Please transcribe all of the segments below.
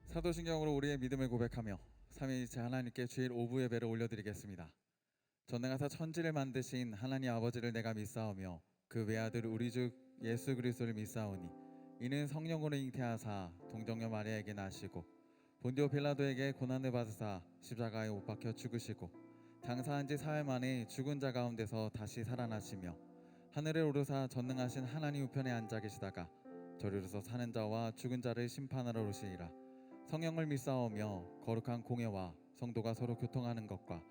사도신경으로 우리의 믿음을 고백하며 삼위일체 하나님께 주일 오부 예배를 올려드리겠습니다. 전능하사 천지를 만드신 하나님 아버지를 내가 믿사오며 그 외아들 우리 주 예수 그리스도를 믿사오니 이는 성령으로 잉태하사 동정녀 마리아에게 나시고 본디오 빌라도에게 고난을 받으사 십자가에 못 박혀 죽으시고 장사한 지 사흘 만에 죽은 자 가운데서 다시 살아나시며 하늘에 오르사 전능하신 하나님 우편에 앉아 계시다가 저리로서 사는 자와 죽은 자를 심판하러 오시리라. 성령을 믿사오며 거룩한 공예와 성도가 서로 교통하는 것과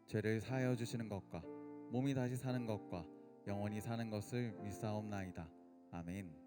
죄를 사하여 주시는 것과 몸이 다시 사는 것과 영원히 사는 것을 믿사옵나이다. 아멘.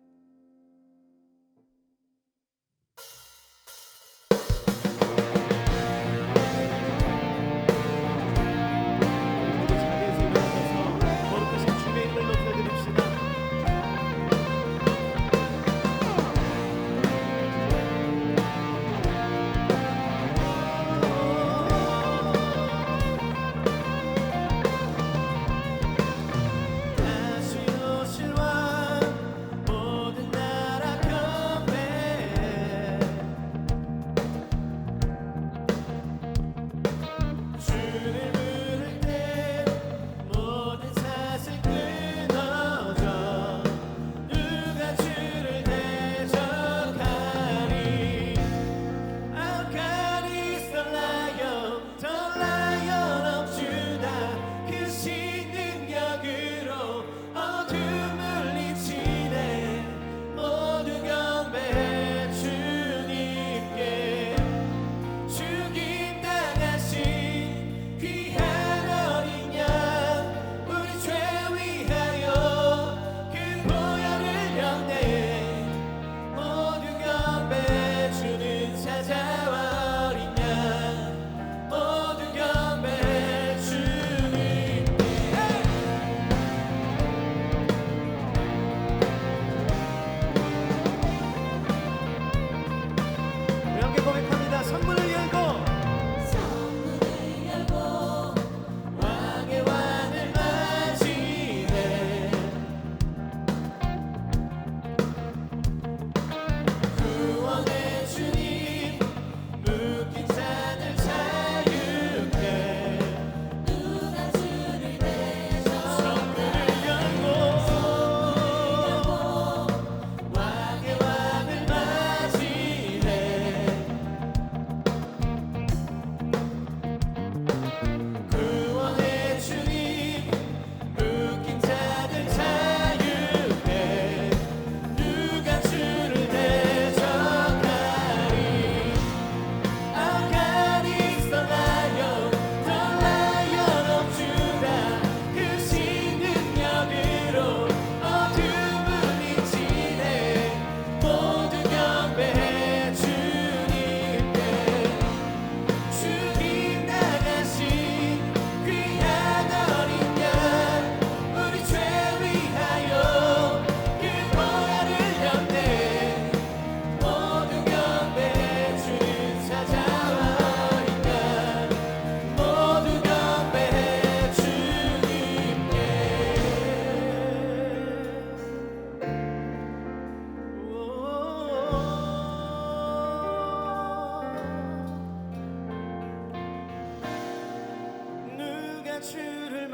주를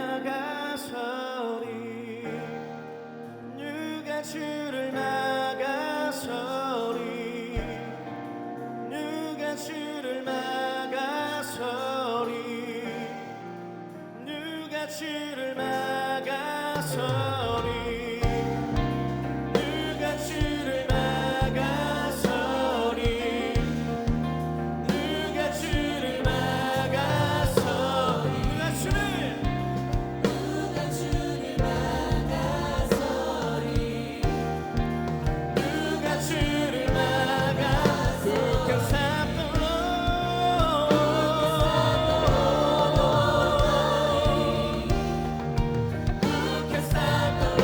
막아서리 누가 주를 막아서리 누가 주를 막아서리 누가 주를 막아서리 누가 주를 막아서리 누가 주를 막아서리 누가 주를 막아서리 누가 주를 막아 굳게 잡도록 굳게 잡도록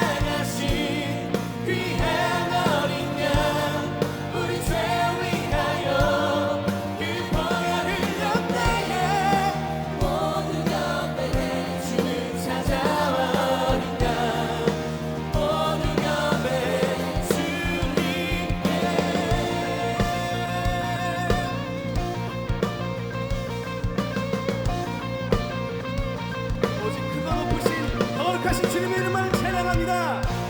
나가신 귀한 어린 양 우리 죄 위하여 그 보혈 흘렸 때에 모두가 배해 주를 찾아와 어린 양 모두가 배해 주님께 오직 크고 높으신 거룩하신 주님의 이름을 찬양합니다.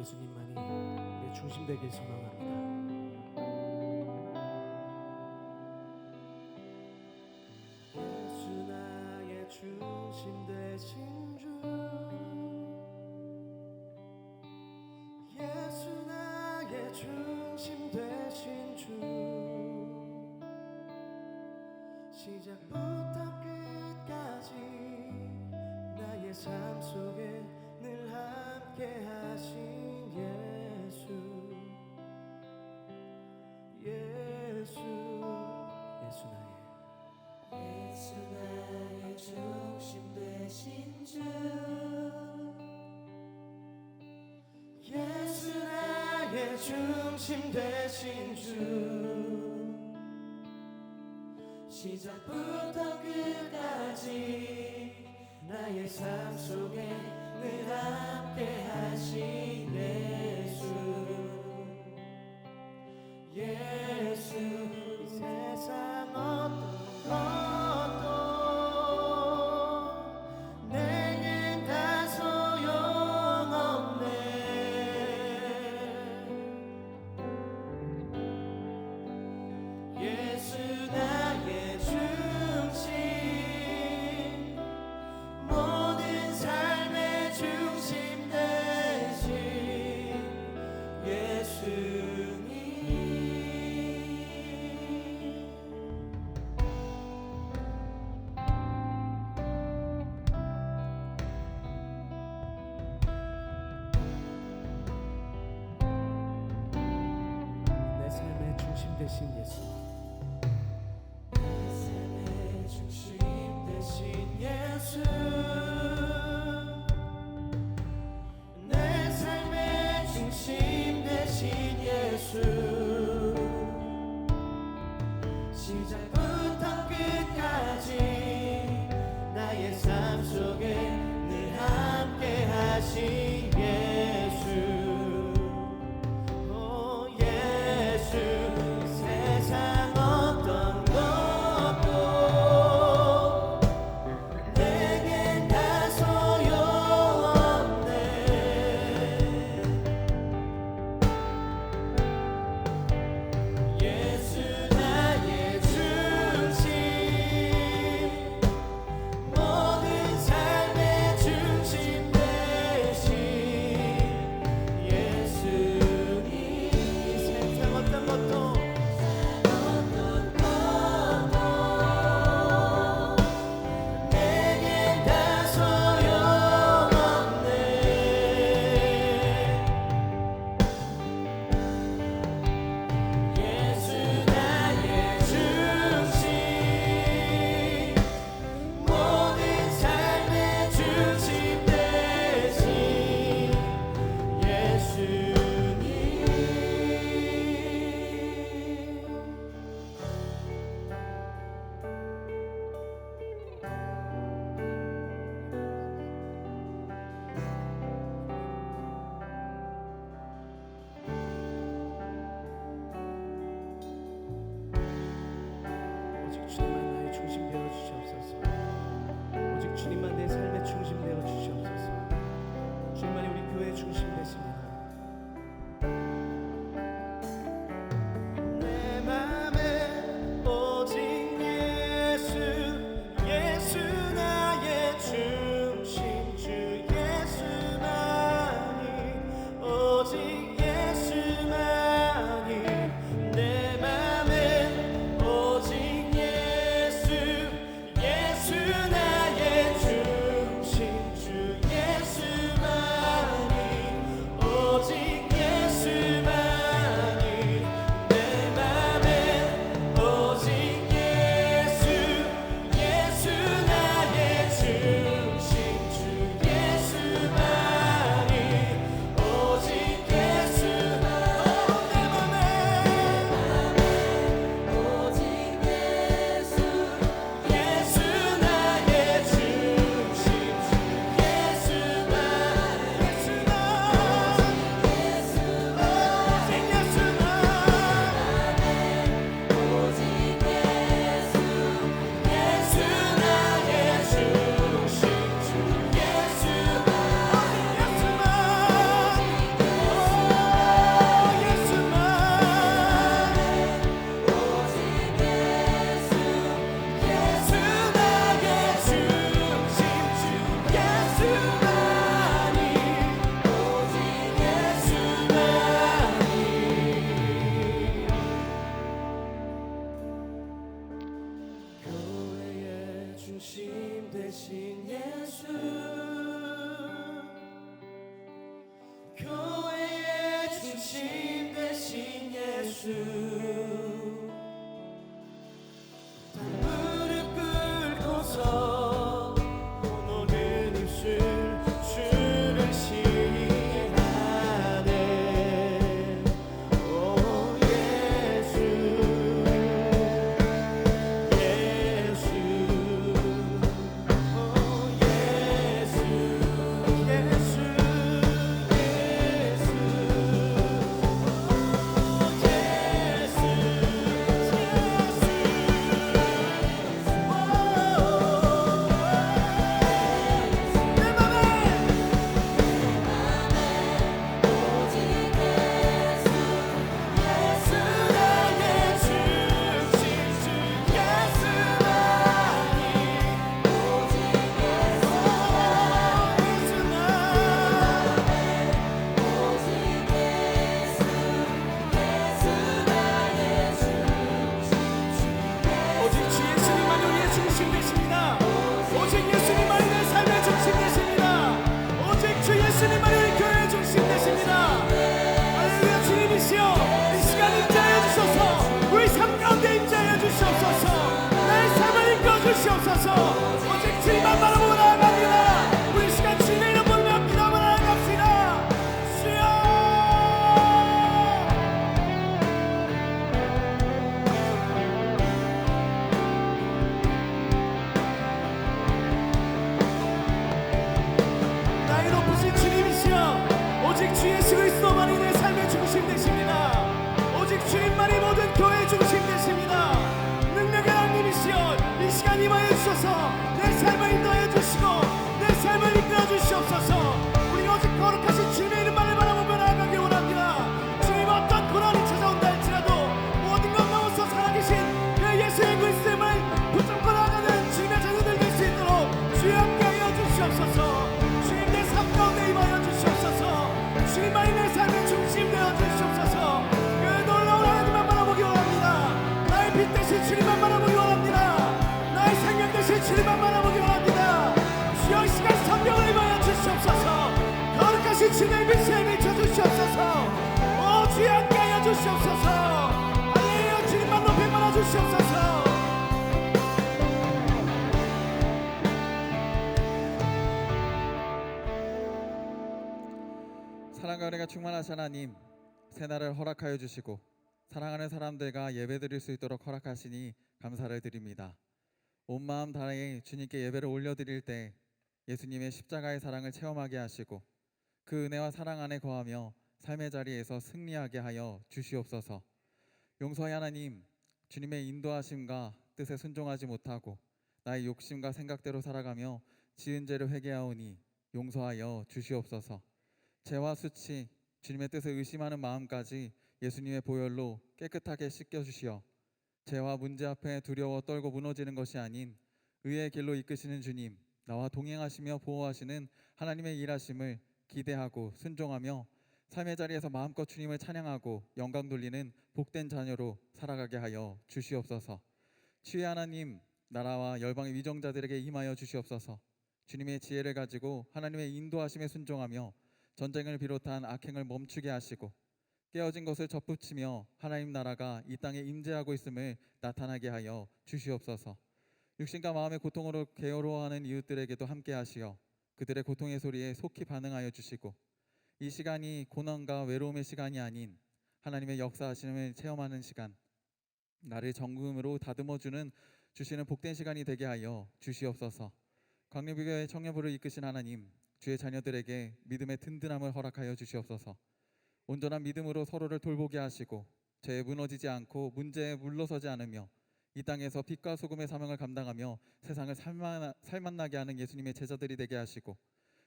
예수님만이 우리의 중심 되길 소망합니다. 예수 나의 중심 되신 주, 예수 나의 중심 되신 주, 시작부터 끝까지 나의 삶 속에 늘 함께 하신 예수, 예수, 예수 나의 중심 되신 주, 예수 나의 중심 되신 주, 시작부터 끝까지 나의 삶 속에 늘 함께 하신 예수, 예수, 이 세상 어떤 것도 내겐 다 소용없네. 예수 나의 중심, 모든 삶의 중심 되신 예수님. 내 삶의 중심 되신 예수, 내 삶의 중심 대신 예수, 내 삶의 중심 대신 예수, 시작부터 끝까지 나의 삶 속에 늘 함께 하신 예수, 오 예수, 이 세상 중심 되신 예수, 교회의 중심 되신 예수, 무릎 꿇고서 모든 입술 주를 시인하네. 오 예수, 예수, 오 예수, 예수, 오직 주 예수님만이 우리의 중심 되십니다. 오직 예수님만이 내 삶의 중심 되십니다. 오직 주 예수님만이 우리 교회의 중심 되십니다. 할렐루야. 주님이시여, 이 시간 임재하여 주셔서 우리 삶 가운데 임재하여 주시옵소서. 나의 삶을 이끌어 주시옵소서. 오직 주님만 바라보고 나아갑니다. 우리 시간 주님의 이름 부르며 기도하며 나아갑시다. 주여. 나의 높으신 주님이시여, 오직 주 예수 그리스도만이 내 삶의 중심 되십니다. 오직 주님만이 모든 교회의 중심 되십니다. 능력의 하나님이시여, 이 시간 임하여 주셔서 내 삶을 인도하여 주시고 내 삶을 이끌어 주시옵소서. 우리 오직 거룩하신 주님의 이름만을 바라보며 나아가길 원합니다. 주님, 어떤 고난이 찾아온다 할지라도 모든 것 넘어서 살아계신 그 예수의 그리스도를 붙잡고 나아가는 주님의 자녀들 될 수 있도록 주여 함께하여 주시옵소서. 주님, 내 삶 가운데 임하여 주시옵소서. 주님만이 내 삶의 중심 되어 주시옵소서. 그 놀라운 하나님만 바라보기 원합니다. 나의 빛 대신 주님만 바라보기 원합니다. 나의 생명 대신 주님만 바라보기 원합니다. 주여, 이 시간 성령을 임하여 주시옵소서. 거룩하신 주님의 빛에 비춰 주시옵소서. 오 주여, 함께하여 주시옵소서. 할렐루야. 주님만 높이 말아 주시옵소서. 사랑과 은혜가 충만하신 하나님, 새날을 허락하여 주시고 사랑하는 사람들과 예배드릴 수 있도록 허락하시니 감사를 드립니다. 온 마음 다해 주님께 예배를 올려드릴 때 예수님의 십자가의 사랑을 체험하게 하시고 그 은혜와 사랑 안에 거하며 삶의 자리에서 승리하게 하여 주시옵소서. 용서의 하나님, 주님의 인도하심과 뜻에 순종하지 못하고 나의 욕심과 생각대로 살아가며 지은 죄를 회개하오니 용서하여 주시옵소서. 죄와 수치, 주님의 뜻을 의심하는 마음까지 예수님의 보혈로 깨끗하게 씻겨주시어 죄와 문제 앞에 두려워 떨고 무너지는 것이 아닌 의의 길로 이끄시는 주님, 나와 동행하시며 보호하시는 하나님의 일하심을 기대하고 순종하며 삶의 자리에서 마음껏 주님을 찬양하고 영광 돌리는 복된 자녀로 살아가게 하여 주시옵소서. 주의 하나님, 나라와 열방의 위정자들에게 임하여 주시옵소서. 주님의 지혜를 가지고 하나님의 인도하심에 순종하며 전쟁을 비롯한 악행을 멈추게 하시고 깨어진 것을 접붙이며 하나님 나라가 이 땅에 임재하고 있음을 나타나게 하여 주시옵소서. 육신과 마음의 고통으로 괴로워하는 이웃들에게도 함께 하시어 그들의 고통의 소리에 속히 반응하여 주시고 이 시간이 고난과 외로움의 시간이 아닌 하나님의 역사하심을 체험하는 시간, 나를 정금으로 다듬어주는 주시는 복된 시간이 되게 하여 주시옵소서. 광림교회 청년부를 이끄신 하나님, 주의 자녀들에게 믿음의 든든함을 허락하여 주시옵소서. 온전한 믿음으로 서로를 돌보게 하시고 죄에 무너지지 않고 문제에 물러서지 않으며 이 땅에서 빛과 소금의 사명을 감당하며 세상을 살맛나게 하는 예수님의 제자들이 되게 하시고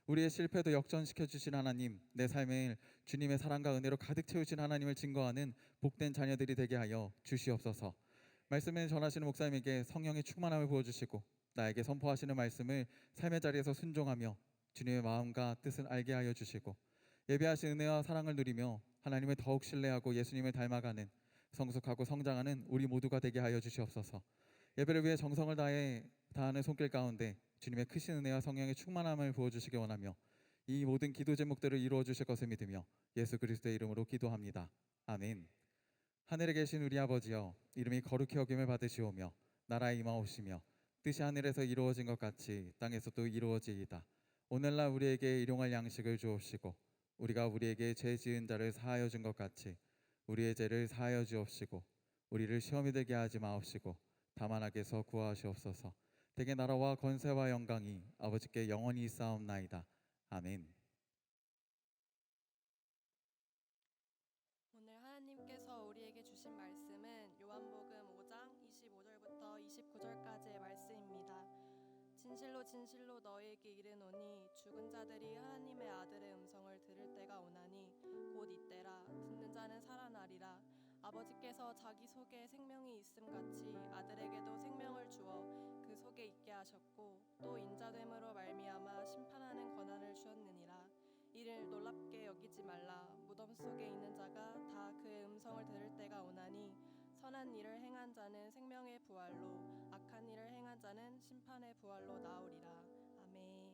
우리의 실패도 역전시켜 주신 하나님, 내 삶을 주님의 사랑과 은혜로 가득 채우신 하나님을 증거하는 복된 자녀들이 되게 하여 주시옵소서. 말씀을 전하시는 목사님에게 성령의 충만함을 부어주시고 나에게 선포하시는 말씀을 삶의 자리에서 순종하며 주님의 마음과 뜻을 알게 하여 주시고 예배하신 은혜와 사랑을 누리며 하나님을 더욱 신뢰하고 예수님을 닮아가는 성숙하고 성장하는 우리 모두가 되게 하여 주시옵소서. 예배를 위해 정성을 다해 다하는 손길 가운데 주님의 크신 은혜와 성령의 충만함을 부어주시기 원하며 이 모든 기도 제목들을 이루어 주실 것을 믿으며 예수 그리스도의 이름으로 기도합니다. 아멘. 하늘에 계신 우리 아버지여, 이름이 거룩히 여김을 받으시오며 나라에 임하오시며 뜻이 하늘에서 이루어진 것 같이 땅에서도 이루어지이다. 오늘날 우리에게 일용할 양식을 주옵시고 우리가 우리에게 죄 지은 자를 사하여 준 것 같이 우리의 죄를 사하여 주옵시고 우리를 시험에 들게 하지 마옵시고 다만 악에서 구하시옵소서. 대개 나라와 권세와 영광이 아버지께 영원히 있사옵나이다. 아멘. 오늘 하나님께서 우리에게 주신 말씀은 요한복음 5장 25절부터 29절까지의 말씀입니다. 진실로 진실로 너희에게 이르노니 죽은 자들이 하나님의 아들의 음성을 들을 때가 오나니 곧 이때라. 듣는 자는 살아나리라. 아버지께서 자기 속에 생명이 있음 같이 아들에게도 생명을 주어 그 속에 있게 하셨고 또 인자됨으로 말미암아 심판하는 권한을 주었느니라. 이를 놀랍게 여기지 말라. 무덤 속에 있는 자가 다 그의 음성을 들을 때가 오나니 선한 일을 행한 자는 생명의 부활로 악한 일을 행한 자는 심판의 부활로 나오리라. 아멘.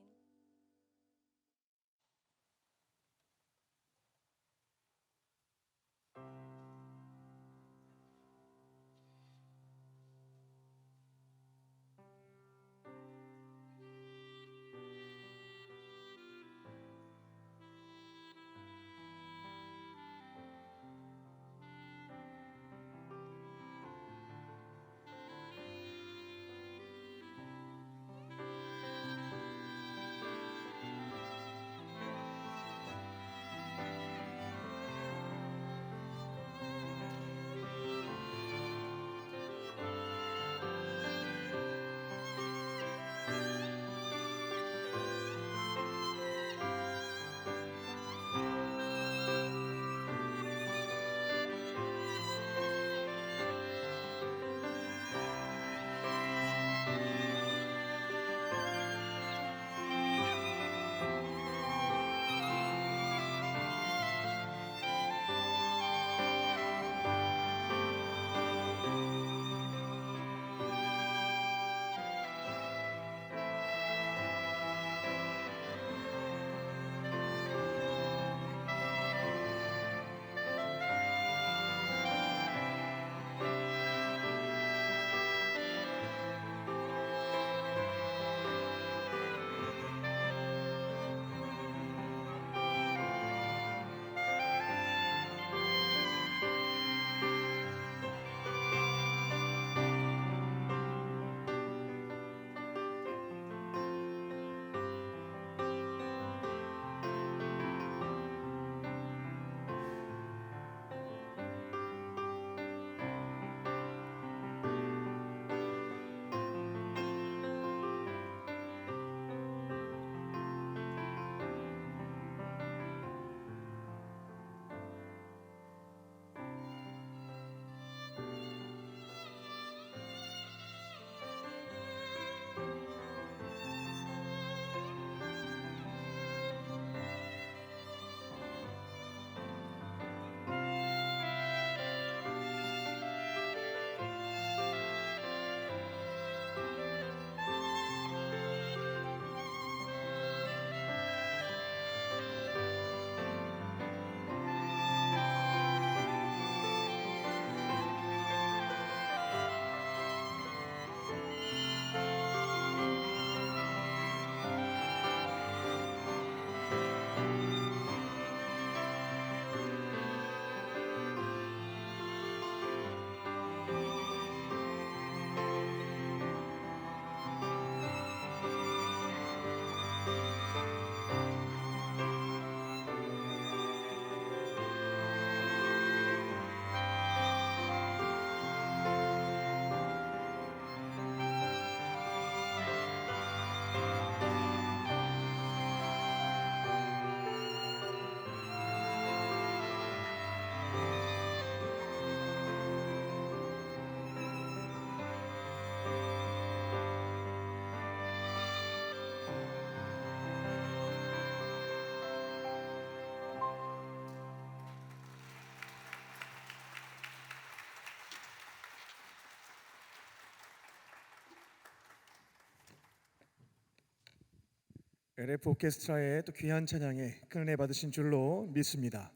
LF 오케스트라의 또 귀한 찬양에 큰 은혜 받으신 줄로 믿습니다.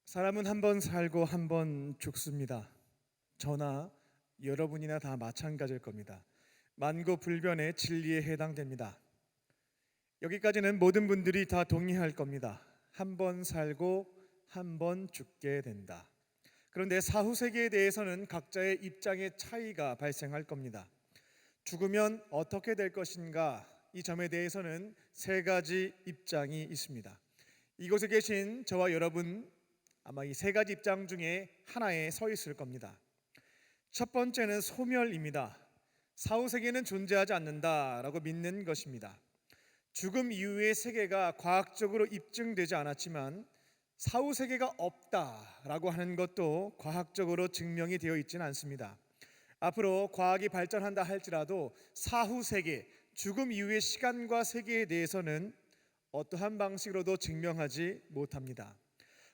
사람은 한 번 살고 한 번 죽습니다. 저나 여러분이나 다 마찬가지일 겁니다. 만고불변의 진리에 해당됩니다. 여기까지는 모든 분들이 다 동의할 겁니다. 한 번 살고 한 번 죽게 된다. 그런데 사후 세계에 대해서는 각자의 입장의 차이가 발생할 겁니다. 죽으면 어떻게 될 것인가? 이 점에 대해서는 세 가지 입장이 있습니다. 이곳에 계신 저와 여러분 아마 이 세 가지 입장 중에 하나에 서 있을 겁니다. 첫 번째는 소멸입니다. 사후 세계는 존재하지 않는다라고 믿는 것입니다. 죽음 이후의 세계가 과학적으로 입증되지 않았지만 사후 세계가 없다라고 하는 것도 과학적으로 증명이 되어 있지는 않습니다. 앞으로 과학이 발전한다 할지라도 사후 세계, 죽음 이후의 시간과 세계에 대해서는 어떠한 방식으로도 증명하지 못합니다.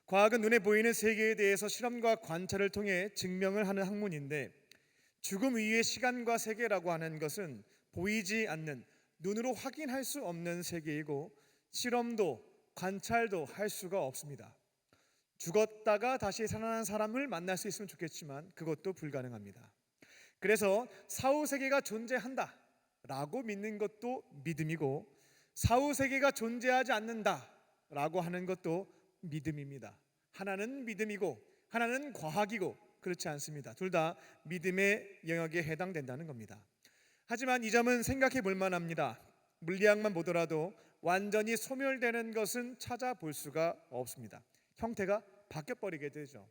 과학은 눈에 보이는 세계에 대해서 실험과 관찰을 통해 증명을 하는 학문인데 죽음 이후의 시간과 세계라고 하는 것은 보이지 않는, 눈으로 확인할 수 없는 세계이고 실험도 관찰도 할 수가 없습니다. 죽었다가 다시 살아난 사람을 만날 수 있으면 좋겠지만 그것도 불가능합니다. 그래서 사후 세계가 존재한다 라고 믿는 것도 믿음이고 사후 세계가 존재하지 않는다 라고 하는 것도 믿음입니다. 하나는 믿음이고 하나는 과학이고 그렇지 않습니다. 둘 다 믿음의 영역에 해당된다는 겁니다. 하지만 이 점은 생각해 볼 만합니다. 물리학만 보더라도 완전히 소멸되는 것은 찾아볼 수가 없습니다. 형태가 바뀌어버리게 되죠.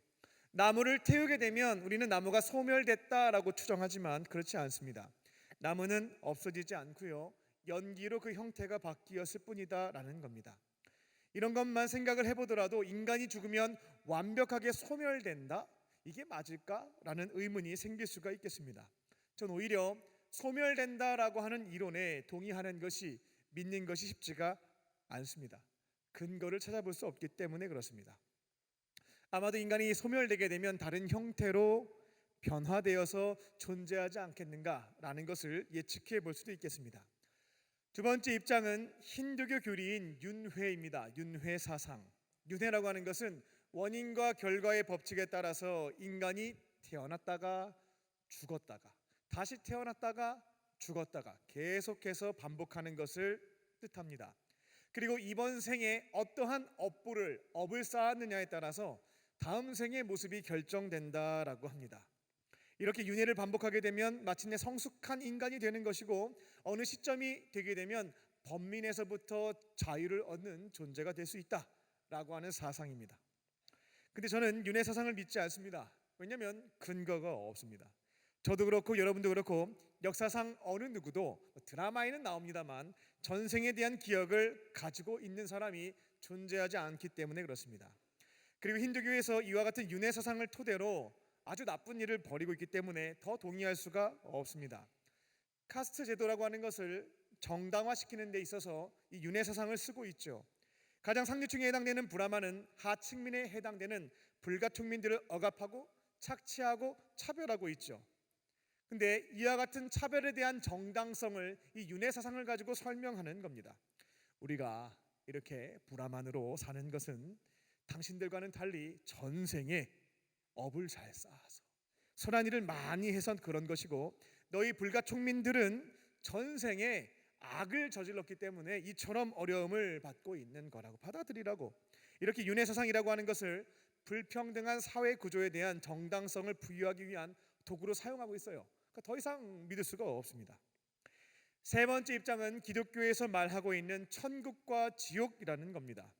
나무를 태우게 되면 우리는 나무가 소멸됐다라고 추정하지만 그렇지 않습니다. 나무는 없어지지 않고요, 연기로 그 형태가 바뀌었을 뿐이다라는 겁니다. 이런 것만 생각을 해보더라도 인간이 죽으면 완벽하게 소멸된다? 이게 맞을까라는 의문이 생길 수가 있겠습니다. 전 오히려 소멸된다라고 하는 이론에 동의하는 것이, 믿는 것이 쉽지가 않습니다. 근거를 찾아볼 수 없기 때문에 그렇습니다. 아마도 인간이 소멸되게 되면 다른 형태로 변화되어서 존재하지 않겠는가라는 것을 예측해 볼 수도 있겠습니다. 두 번째 입장은 힌두교 교리인 윤회입니다. 윤회 사상. 윤회라고 하는 것은 원인과 결과의 법칙에 따라서 인간이 태어났다가 죽었다가 다시 태어났다가 죽었다가 계속해서 반복하는 것을 뜻합니다. 그리고 이번 생에 어떠한 업을 쌓았느냐에 따라서 다음 생의 모습이 결정된다라고 합니다. 이렇게 윤회를 반복하게 되면 마침내 성숙한 인간이 되는 것이고 어느 시점이 되게 되면 번민에서부터 자유를 얻는 존재가 될 수 있다라고 하는 사상입니다. 근데 저는 윤회 사상을 믿지 않습니다. 왜냐하면 근거가 없습니다. 저도 그렇고 여러분도 그렇고 역사상 어느 누구도 드라마에는 나옵니다만 전생에 대한 기억을 가지고 있는 사람이 존재하지 않기 때문에 그렇습니다. 그리고 힌두교에서 이와 같은 윤회 사상을 토대로 아주 나쁜 일을 벌이고 있기 때문에 더 동의할 수가 없습니다. 카스트 제도라고 하는 것을 정당화시키는 데 있어서 이 윤회 사상을 쓰고 있죠. 가장 상류층에 해당되는 브라만은 하층민에 해당되는 불가촉민들을 억압하고 착취하고 차별하고 있죠. 근데 이와 같은 차별에 대한 정당성을 이 윤회 사상을 가지고 설명하는 겁니다. 우리가 이렇게 브라만으로 사는 것은 당신들과는 달리 전생에 업을 잘 쌓아서 선한 일을 많이 해서 그런 것이고 너희 불가촉민들은 전생에 악을 저질렀기 때문에 이처럼 어려움을 받고 있는 거라고 받아들이라고, 이렇게 윤회 사상이라고 하는 것을 불평등한 사회 구조에 대한 정당성을 부여하기 위한 도구로 사용하고 있어요. 그러니까 더 이상 믿을 수가 없습니다. 세 번째 입장은 기독교에서 말하고 있는 천국과 지옥이라는 겁니다.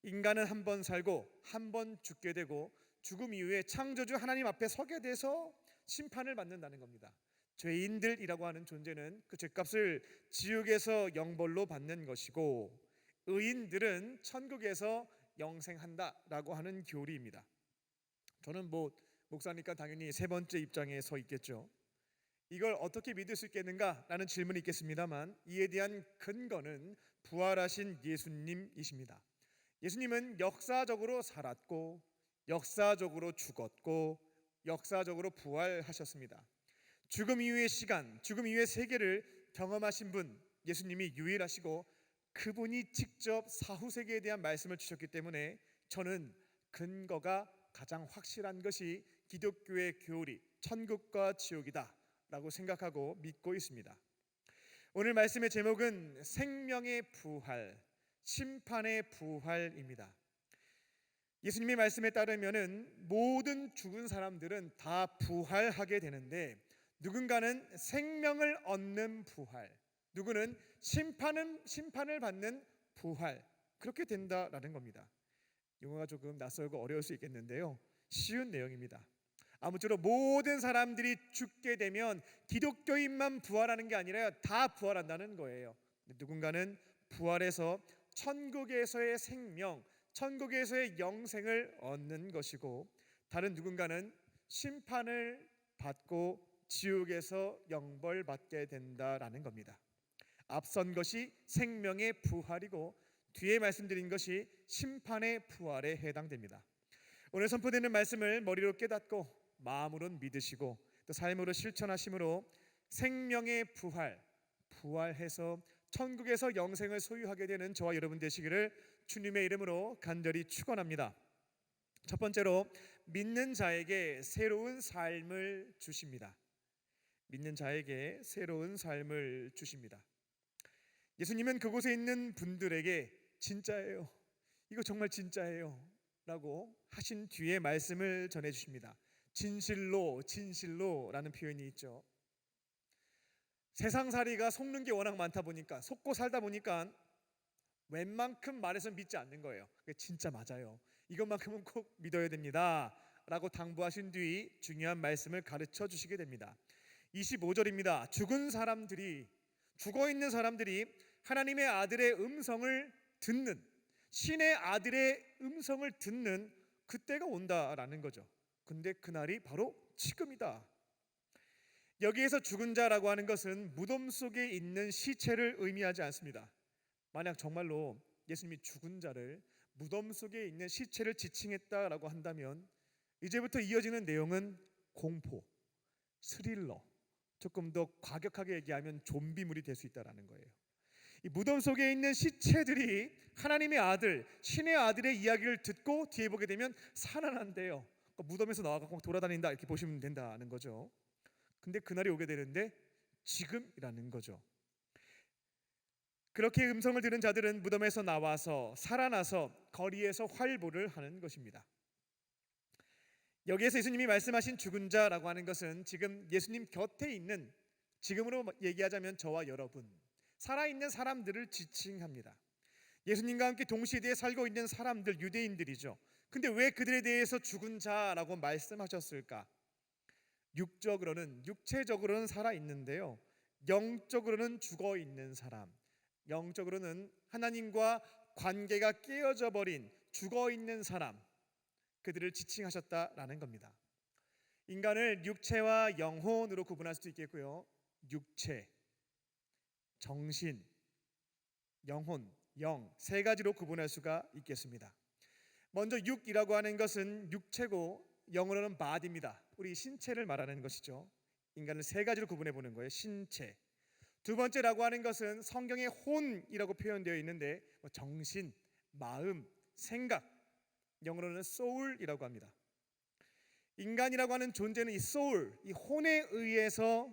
인간은 한 번 살고 한 번 죽게 되고 죽음 이후에 창조주 하나님 앞에 서게 돼서 심판을 받는다는 겁니다. 죄인들이라고 하는 존재는 그 죄값을 지옥에서 영벌로 받는 것이고 의인들은 천국에서 영생한다라고 하는 교리입니다. 저는 목사니까 당연히 세 번째 입장에 서 있겠죠. 이걸 어떻게 믿을 수 있겠는가라는 질문이 있겠습니다만 이에 대한 근거는 부활하신 예수님이십니다. 예수님은 역사적으로 살았고 역사적으로 죽었고 역사적으로 부활하셨습니다. 죽음 이후의 시간, 죽음 이후의 세계를 경험하신 분, 예수님이 유일하시고 그분이 직접 사후세계에 대한 말씀을 주셨기 때문에 저는 근거가 가장 확실한 것이 기독교의 교리, 천국과 지옥이다 라고 생각하고 믿고 있습니다. 오늘 말씀의 제목은 생명의 부활, 심판의 부활입니다. 예수님의 말씀에 따르면은 모든 죽은 사람들은 다 부활하게 되는데 누군가는 생명을 얻는 부활, 누구는 심판을 받는 부활, 그렇게 된다라는 겁니다. 용어가 조금 낯설고 어려울 수 있겠는데요, 쉬운 내용입니다. 아무쪼록 모든 사람들이 죽게 되면 기독교인만 부활하는 게 아니라 다 부활한다는 거예요. 누군가는 부활해서 천국에서의 생명, 천국에서의 영생을 얻는 것이고, 다른 누군가는 심판을 받고 지옥에서 영벌받게 된다라는 겁니다. 앞선 것이 생명의 부활이고 뒤에 말씀드린 것이 심판의 부활에 해당됩니다. 오늘 선포되는 말씀을 머리로 깨닫고 마음으로 믿으시고 또 삶으로 실천하심으로 생명의 부활, 부활해서 천국에서 영생을 소유하게 되는 저와 여러분 되시기를 주님의 이름으로 간절히 축원합니다. 첫 번째로 믿는 자에게 새로운 삶을 주십니다. 믿는 자에게 새로운 삶을 주십니다. 예수님은 그곳에 있는 분들에게 진짜예요, 이거 정말 진짜예요 라고 하신 뒤에 말씀을 전해주십니다. 진실로 진실로 라는 표현이 있죠. 세상살이가 속는 게 워낙 많다 보니까, 속고 살다 보니까 웬만큼 말해서 믿지 않는 거예요. 진짜 맞아요, 이것만큼은 꼭 믿어야 됩니다 라고 당부하신 뒤 중요한 말씀을 가르쳐 주시게 됩니다. 25절입니다. 죽어있는 사람들이 하나님의 아들의 음성을 듣는, 신의 아들의 음성을 듣는 그때가 온다라는 거죠. 근데 그날이 바로 지금이다. 여기에서 죽은 자라고 하는 것은 무덤 속에 있는 시체를 의미하지 않습니다. 만약 정말로 예수님이 죽은 자를, 무덤 속에 있는 시체를 지칭했다라고 한다면 이제부터 이어지는 내용은 공포, 스릴러, 조금 더 과격하게 얘기하면 좀비물이 될 수 있다라는 거예요. 이 무덤 속에 있는 시체들이 하나님의 아들, 신의 아들의 이야기를 듣고 뒤에 보게 되면 살아난대요. 그러니까 무덤에서 나와서 돌아다닌다 이렇게 보시면 된다는 거죠. 근데 그날이 오게 되는데 지금이라는 거죠. 그렇게 음성을 들은 자들은 무덤에서 나와서 살아나서 거리에서 활보를 하는 것입니다. 여기에서 예수님이 말씀하신 죽은 자라고 하는 것은 지금 예수님 곁에 있는, 지금으로 얘기하자면 저와 여러분, 살아있는 사람들을 지칭합니다. 예수님과 함께 동시대에 살고 있는 사람들, 유대인들이죠. 근데 왜 그들에 대해서 죽은 자라고 말씀하셨을까? 육체적으로는 살아있는데요, 영적으로는 죽어있는 사람, 영적으로는 하나님과 관계가 깨어져 버린 죽어있는 사람, 그들을 지칭하셨다라는 겁니다. 인간을 육체와 영혼으로 구분할 수도 있겠고요, 육체, 정신, 영혼, 영, 세 가지로 구분할 수가 있겠습니다. 먼저 육이라고 하는 것은 육체고 영어로는 body입니다. 우리 신체를 말하는 것이죠. 인간을 세 가지로 구분해 보는 거예요. 신체. 두 번째라고 하는 것은 성경에 혼이라고 표현되어 있는데 정신, 마음, 생각, 영어로는 soul이라고 합니다. 인간이라고 하는 존재는 이 soul, 이 혼에 의해서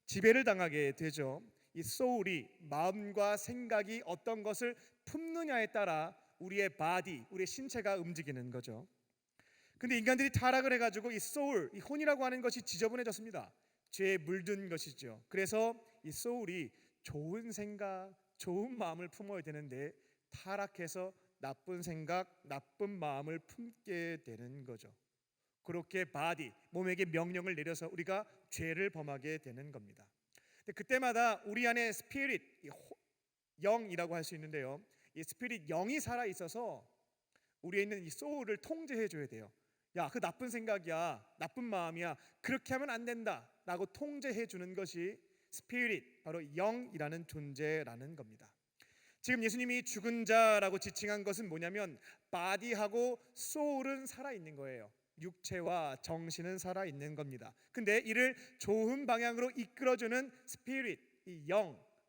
지배를 당하게 되죠. 이 soul이 마음과 생각이 어떤 것을 품느냐에 따라 우리의 body, 우리의 신체가 움직이는 거죠. 근데 인간들이 타락을 해가지고 이 soul, 이 혼이라고 하는 것이 지저분해졌습니다. 죄에 물든 것이죠. 그래서 이 soul이 좋은 생각, 좋은 마음을 품어야 되는데 타락해서 나쁜 생각, 나쁜 마음을 품게 되는 거죠. 그렇게 body, 몸에게 명령을 내려서 우리가 죄를 범하게 되는 겁니다. 근데 그때마다 우리 안에 spirit, 영이라고 할 수 있는데요, 이 spirit, 영이 살아 있어서 우리에 있는 이 soul을 통제해 줘야 돼요. 야, 그 나쁜 생각이야, 나쁜 마음이야, 그렇게 하면 안 된다 라고 통제해 주는 것이 spirit, 바로 영이라는 존재라는 겁니다. 지금 예수님이 죽은 자라고 지칭한 것은 뭐냐면 body하고 soul은 살아있는 거예요. 육체와 정신은 살아있는 겁니다. 근데 이를 좋은 방향으로 이끌어주는 spirit, 이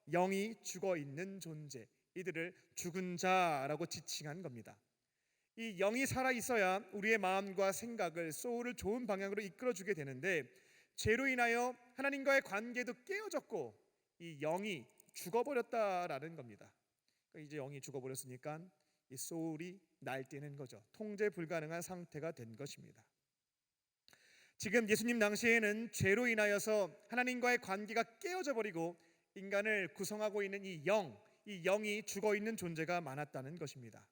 영이 죽어있는 존재, 이들을 죽은 자라고 지칭한 겁니다. 이 영이 살아 있어야 우리의 마음과 생각을 소울을 좋은 방향으로 이끌어주게 되는데 죄로 인하여 하나님과의 관계도 깨어졌고 이 영이 죽어버렸다라는 겁니다. 그러니까 이제 영이 죽어버렸으니까 이 소울이 날뛰는 거죠. 통제 불가능한 상태가 된 것입니다. 지금 예수님 당시에는 죄로 인하여서 하나님과의 관계가 깨어져 버리고 인간을 구성하고 있는 이 영이 죽어 있는 존재가 많았다는 것입니다.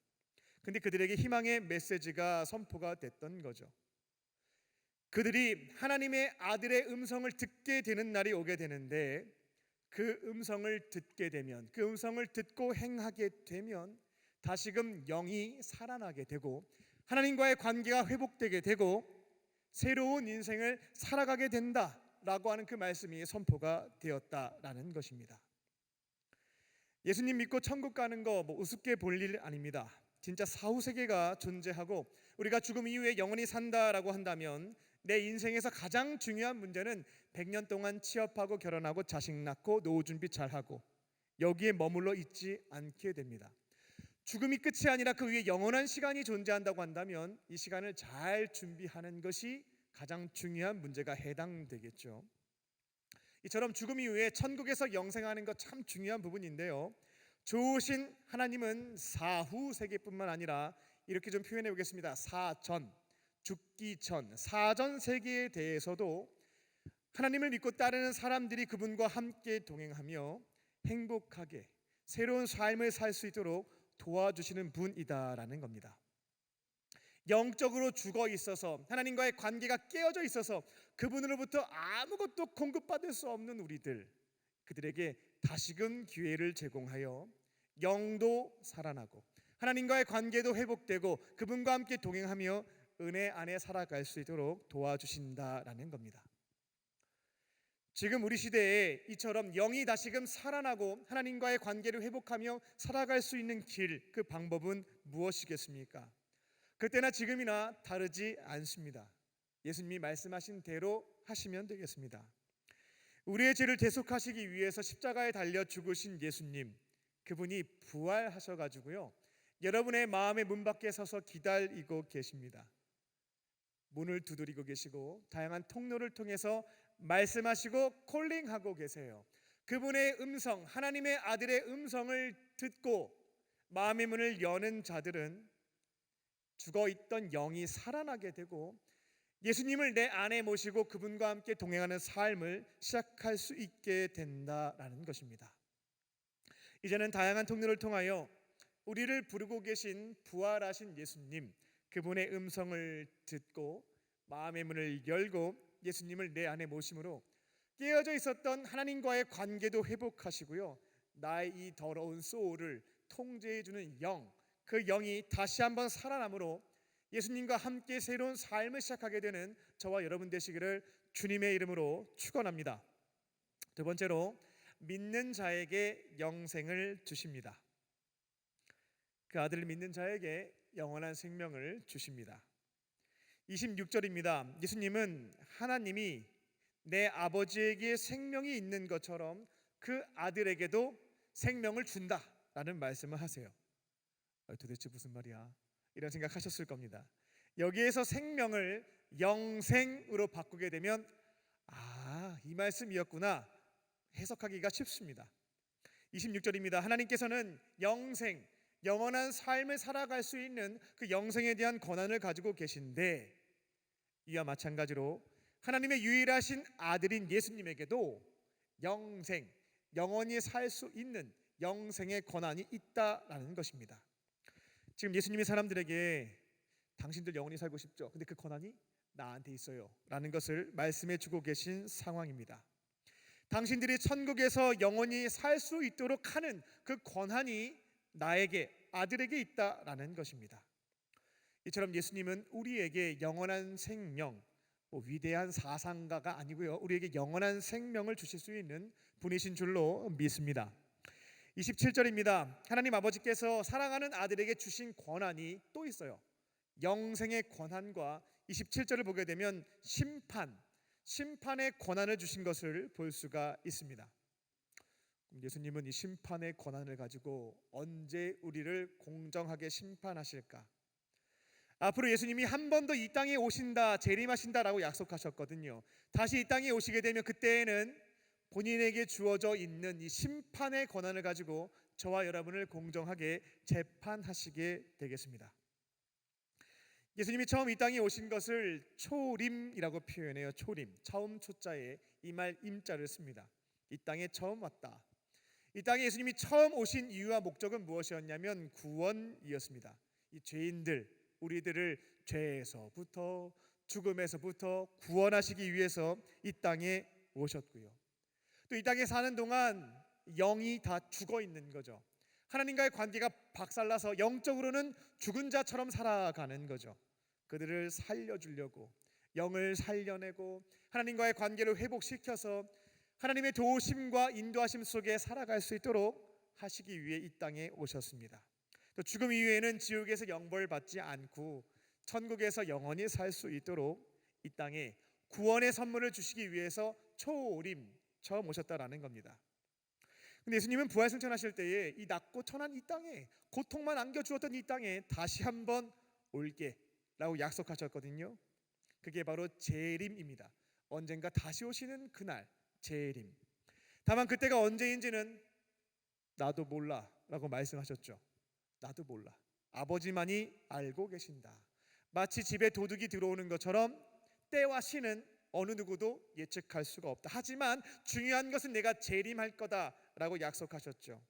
근데 그들에게 희망의 메시지가 선포가 됐던 거죠. 그들이 하나님의 아들의 음성을 듣게 되는 날이 오게 되는데 그 음성을 듣게 되면, 그 음성을 듣고 행하게 되면 다시금 영이 살아나게 되고 하나님과의 관계가 회복되게 되고 새로운 인생을 살아가게 된다라고 하는 그 말씀이 선포가 되었다라는 것입니다. 예수님 믿고 천국 가는 거 우습게 볼 일 아닙니다. 진짜 사후세계가 존재하고 우리가 죽음 이후에 영원히 산다라고 한다면 내 인생에서 가장 중요한 문제는 100년 동안 취업하고 결혼하고 자식 낳고 노후 준비 잘하고 여기에 머물러 있지 않게 됩니다. 죽음이 끝이 아니라 그 위에 영원한 시간이 존재한다고 한다면 이 시간을 잘 준비하는 것이 가장 중요한 문제가 해당되겠죠. 이처럼 죽음 이후에 천국에서 영생하는 것 참 중요한 부분인데요. 좋으신 하나님은 사후 세계뿐만 아니라 이렇게 좀 표현해 보겠습니다. 사전, 죽기 전, 사전 세계에 대해서도 하나님을 믿고 따르는 사람들이 그분과 함께 동행하며 행복하게 새로운 삶을 살 수 있도록 도와주시는 분이다라는 겁니다. 영적으로 죽어 있어서 하나님과의 관계가 깨어져 있어서 그분으로부터 아무것도 공급받을 수 없는 우리들, 그들에게 다시금 기회를 제공하여 영도 살아나고 하나님과의 관계도 회복되고 그분과 함께 동행하며 은혜 안에 살아갈 수 있도록 도와주신다라는 겁니다. 지금 우리 시대에 이처럼 영이 다시금 살아나고 하나님과의 관계를 회복하며 살아갈 수 있는 길, 그 방법은 무엇이겠습니까? 그때나 지금이나 다르지 않습니다. 예수님이 말씀하신 대로 하시면 되겠습니다. 우리의 죄를 대속하시기 위해서 십자가에 달려 죽으신 예수님, 그분이 부활하셔가지고요 여러분의 마음의 문 밖에 서서 기다리고 계십니다. 문을 두드리고 계시고 다양한 통로를 통해서 말씀하시고 콜링하고 계세요. 그분의 음성, 하나님의 아들의 음성을 듣고 마음의 문을 여는 자들은 죽어있던 영이 살아나게 되고 예수님을 내 안에 모시고 그분과 함께 동행하는 삶을 시작할 수 있게 된다라는 것입니다. 이제는 다양한 통로를 통하여 우리를 부르고 계신 부활하신 예수님, 그분의 음성을 듣고 마음의 문을 열고 예수님을 내 안에 모심으로 깨어져 있었던 하나님과의 관계도 회복하시고요 나의 이 더러운 소울을 통제해주는 영, 그 영이 다시 한번 살아남으로 예수님과 함께 새로운 삶을 시작하게 되는 저와 여러분 되시기를 주님의 이름으로 축원합니다. 두 번째로 믿는 자에게 영생을 주십니다. 그 아들을 믿는 자에게 영원한 생명을 주십니다. 26절입니다. 예수님은 하나님이 내 아버지에게 생명이 있는 것처럼 그 아들에게도 생명을 준다라는 말씀을 하세요. 도대체 무슨 말이야? 이런 생각하셨을 겁니다. 여기에서 생명을 영생으로 바꾸게 되면 이 말씀이었구나 해석하기가 쉽습니다. 26절입니다. 하나님께서는 영생, 영원한 삶을 살아갈 수 있는 그 영생에 대한 권한을 가지고 계신데 이와 마찬가지로 하나님의 유일하신 아들인 예수님에게도 영생, 영원히 살 수 있는 영생의 권한이 있다라는 것입니다. 지금 예수님이 사람들에게 당신들 영원히 살고 싶죠? 근데 그 권한이 나한테 있어요 라는 것을 말씀해 주고 계신 상황입니다. 당신들이 천국에서 영원히 살 수 있도록 하는 그 권한이 나에게, 아들에게 있다라는 것입니다. 이처럼 예수님은 우리에게 영원한 생명, 위대한 사상가가 아니고요 우리에게 영원한 생명을 주실 수 있는 분이신 줄로 믿습니다. 27절입니다. 하나님 아버지께서 사랑하는 아들에게 주신 권한이 또 있어요. 영생의 권한과 27절을 보게 되면 심판의 권한을 주신 것을 볼 수가 있습니다. 예수님은 이 심판의 권한을 가지고 언제 우리를 공정하게 심판하실까? 앞으로 예수님이 한 번 더 이 땅에 오신다, 재림하신다라고 약속하셨거든요. 다시 이 땅에 오시게 되면 그때에는 본인에게 주어져 있는 이 심판의 권한을 가지고 저와 여러분을 공정하게 재판하시게 되겠습니다. 예수님이 처음 이 땅에 오신 것을 초림이라고 표현해요. 초림, 처음 초자에 이말 임자를 씁니다. 이 땅에 처음 왔다. 이 땅에 예수님이 처음 오신 이유와 목적은 무엇이었냐면 구원이었습니다. 이 죄인들, 우리들을 죄에서부터 죽음에서부터 구원하시기 위해서 이 땅에 오셨고요. 또 이 땅에 사는 동안 영이 다 죽어 있는 거죠. 하나님과의 관계가 박살나서 영적으로는 죽은 자처럼 살아가는 거죠. 그들을 살려주려고, 영을 살려내고 하나님과의 관계를 회복시켜서 하나님의 도우심과 인도하심 속에 살아갈 수 있도록 하시기 위해 이 땅에 오셨습니다. 또 죽음 이후에는 지옥에서 영벌 받지 않고 천국에서 영원히 살 수 있도록 이 땅에 구원의 선물을 주시기 위해서 초림, 처음 오셨다라는 겁니다. 근데 예수님은 부활승천하실 때에 이 낮고 천한 이 땅에, 고통만 안겨주었던 이 땅에 다시 한번 올게라고 약속하셨거든요. 그게 바로 재림입니다. 언젠가 다시 오시는 그날 재림. 다만 그때가 언제인지는 나도 몰라라고 말씀하셨죠. 나도 몰라. 아버지만이 알고 계신다. 마치 집에 도둑이 들어오는 것처럼 때와 시는 어느 누구도 예측할 수가 없다. 하지만 중요한 것은 내가 재림할 거다라고 약속하셨죠.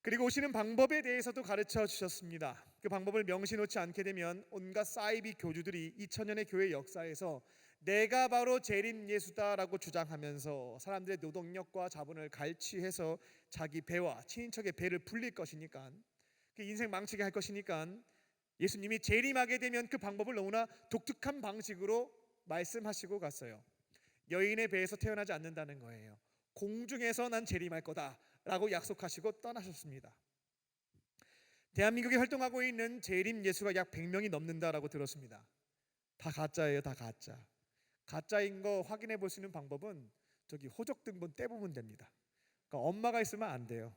그리고 오시는 방법에 대해서도 가르쳐 주셨습니다. 그 방법을 명시 놓지 않게 되면 온갖 사이비 교주들이 2000년의 교회 역사에서 내가 바로 재림 예수다라고 주장하면서 사람들의 노동력과 자본을 갈취해서 자기 배와 친인척의 배를 불릴 것이니까, 그 인생 망치게 할 것이니까 예수님이 재림하게 되면 그 방법을 너무나 독특한 방식으로 말씀하시고 갔어요. 여인의 배에서 태어나지 않는다는 거예요. 공중에서 난 재림할 거다라고 약속하시고 떠나셨습니다. 대한민국에 활동하고 있는 재림 예수가 약 100명이 넘는다라고 들었습니다. 다 가짜예요. 다 가짜. 가짜인 거 확인해 볼 수 있는 방법은 저기 호적 등본 떼보면 됩니다. 그러니까 엄마가 있으면 안 돼요.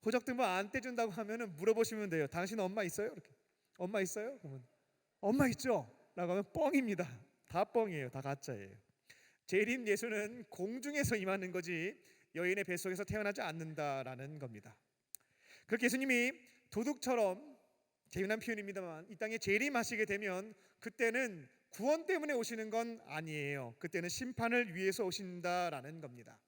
호적 등본 안 떼준다고 하면은 물어보시면 돼요. 당신 엄마 있어요? 이렇게. 엄마 있어요? 그러면 엄마 있죠? 라고 하면 뻥입니다. 다 뻥이에요. 다 가짜예요. 재림 예수는 공중에서 임하는 거지 여인의 뱃속에서 태어나지 않는다라는 겁니다. 그렇게 예수님이 도둑처럼, 재미난 표현입니다만, 이 땅에 재림하시게 되면 그때는 구원 때문에 오시는 건 아니에요. 그때는 심판을 위해서 오신다라는 겁니다.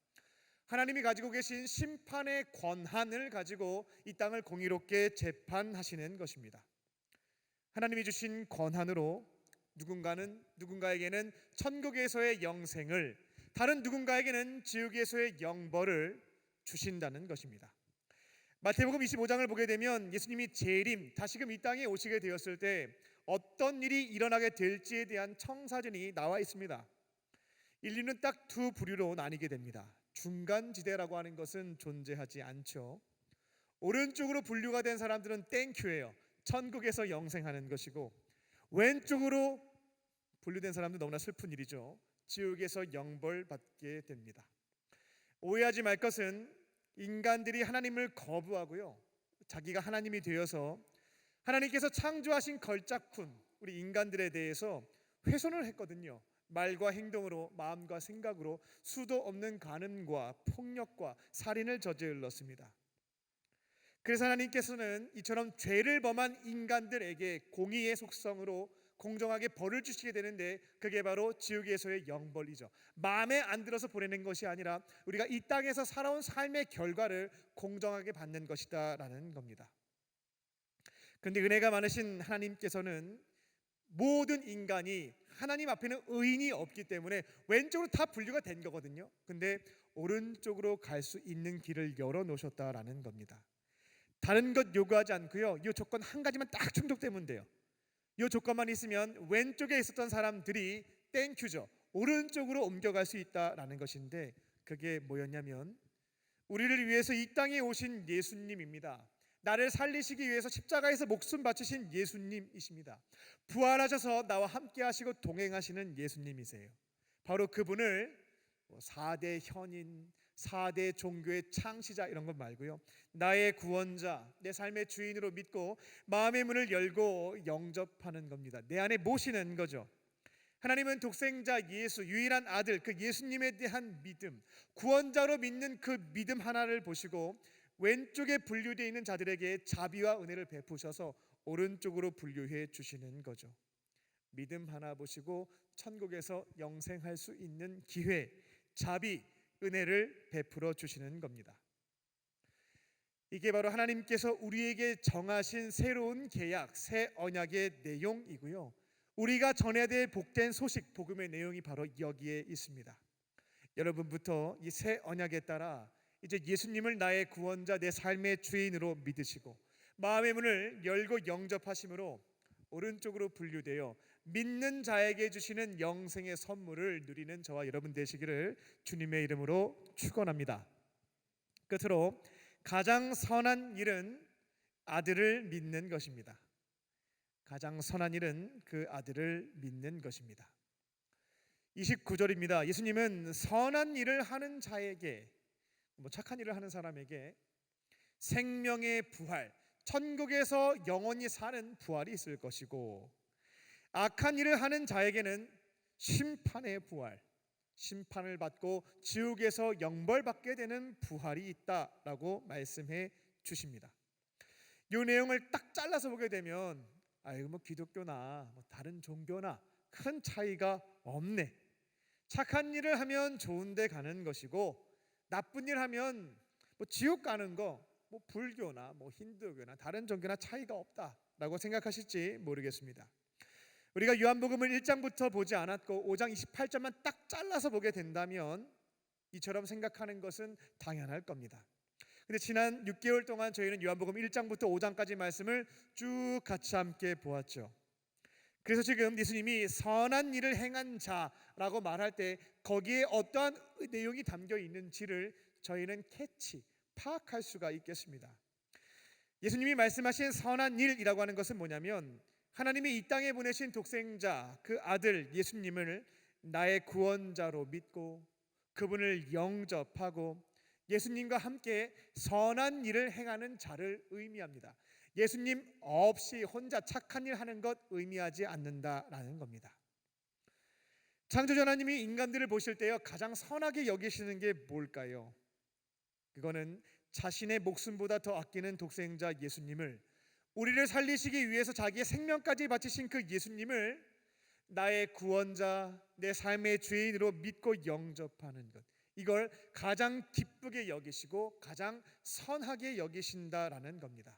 하나님이 가지고 계신 심판의 권한을 가지고 이 땅을 공의롭게 재판하시는 것입니다. 하나님이 주신 권한으로 누군가에게는 천국에서의 영생을, 다른 누군가에게는 지옥에서의 영벌을 주신다는 것입니다. 마태복음 25장을 보게 되면 예수님이 재림, 다시금 이 땅에 오시게 되었을 때 어떤 일이 일어나게 될지에 대한 청사진이 나와 있습니다. 인류는 딱 두 부류로 나뉘게 됩니다. 중간지대라고 하는 것은 존재하지 않죠. 오른쪽으로 분류가 된 사람들은 땡큐예요. 천국에서 영생하는 것이고, 왼쪽으로 분류된 사람들 너무나 슬픈 일이죠. 지옥에서 영벌 받게 됩니다. 오해하지 말 것은 인간들이 하나님을 거부하고요, 자기가 하나님이 되어서 하나님께서 창조하신 걸작품 우리 인간들에 대해서 훼손을 했거든요. 말과 행동으로, 마음과 생각으로 수도 없는 간음과 폭력과 살인을 저질렀습니다. 그래서 하나님께서는 이처럼 죄를 범한 인간들에게 공의의 속성으로 공정하게 벌을 주시게 되는데, 그게 바로 지옥에서의 영벌이죠. 마음에 안 들어서 보내는 것이 아니라 우리가 이 땅에서 살아온 삶의 결과를 공정하게 받는 것이다라는 겁니다. 그런데 은혜가 많으신 하나님께서는 모든 인간이 하나님 앞에는 의인이 없기 때문에 왼쪽으로 다 분류가 된 거거든요. 근데 오른쪽으로 갈 수 있는 길을 열어놓으셨다라는 겁니다. 다른 것 요구하지 않고요, 이 조건 한 가지만 딱 충족되면 돼요. 이 조건만 있으면 왼쪽에 있었던 사람들이 땡큐죠. 오른쪽으로 옮겨갈 수 있다라는 것인데, 그게 뭐였냐면 우리를 위해서 이 땅에 오신 예수님입니다. 나를 살리시기 위해서 십자가에서 목숨 바치신 예수님이십니다. 부활하셔서 나와 함께 하시고 동행하시는 예수님이세요. 바로 그분을 4대 현인, 4대 종교의 창시자 이런 것 말고요. 나의 구원자, 내 삶의 주인으로 믿고 마음의 문을 열고 영접하는 겁니다. 내 안에 모시는 거죠. 하나님은 독생자 예수, 유일한 아들, 그 예수님에 대한 믿음, 구원자로 믿는 그 믿음 하나를 보시고 왼쪽에 분류되어 있는 자들에게 자비와 은혜를 베푸셔서 오른쪽으로 분류해 주시는 거죠. 믿음 하나 보시고 천국에서 영생할 수 있는 기회, 자비, 은혜를 베풀어 주시는 겁니다. 이게 바로 하나님께서 우리에게 정하신 새로운 계약, 새 언약의 내용이고요. 우리가 전해야 될 복된 소식, 복음의 내용이 바로 여기에 있습니다. 여러분부터 이 새 언약에 따라 이제 예수님을 나의 구원자, 내 삶의 주인으로 믿으시고 마음의 문을 열고 영접하심으로 오른쪽으로 분류되어 믿는 자에게 주시는 영생의 선물을 누리는 저와 여러분 되시기를 주님의 이름으로 축원합니다. 끝으로 가장 선한 일은 아들을 믿는 것입니다. 가장 선한 일은 그 아들을 믿는 것입니다. 29절입니다. 예수님은 선한 일을 하는 자에게, 착한 일을 하는 사람에게 생명의 부활, 천국에서 영원히 사는 부활이 있을 것이고, 악한 일을 하는 자에게는 심판의 부활, 심판을 받고 지옥에서 영벌받게 되는 부활이 있다라고 말씀해 주십니다. 이 내용을 딱 잘라서 보게 되면 뭐 기독교나 다른 종교나 큰 차이가 없네. 착한 일을 하면 좋은 데 가는 것이고 나쁜 일 하면 지옥 가는 거 불교나 힌두교나 다른 종교나 차이가 없다라고 생각하실지 모르겠습니다. 우리가 요한복음을 1장부터 보지 않았고 5장 28절만 딱 잘라서 보게 된다면 이처럼 생각하는 것은 당연할 겁니다. 근데 지난 6개월 동안 저희는 요한복음 1장부터 5장까지 말씀을 쭉 같이 함께 보았죠. 그래서 지금 예수님이 선한 일을 행한 자라고 말할 때 거기에 어떠한 내용이 담겨 있는지를 저희는 파악할 수가 있겠습니다. 예수님이 말씀하신 선한 일이라고 하는 것은 뭐냐면 하나님이 이 땅에 보내신 독생자 그 아들 예수님을 나의 구원자로 믿고 그분을 영접하고 예수님과 함께 선한 일을 행하는 자를 의미합니다. 예수님 없이 혼자 착한 일 하는 것 의미하지 않는다라는 겁니다. 창조주 하나님이 인간들을 보실 때요 가장 선하게 여기시는 게 뭘까요? 그거는 자신의 목숨보다 더 아끼는 독생자 예수님을, 우리를 살리시기 위해서 자기의 생명까지 바치신 그 예수님을 나의 구원자, 내 삶의 주인으로 믿고 영접하는 것, 이걸 가장 기쁘게 여기시고 가장 선하게 여기신다라는 겁니다.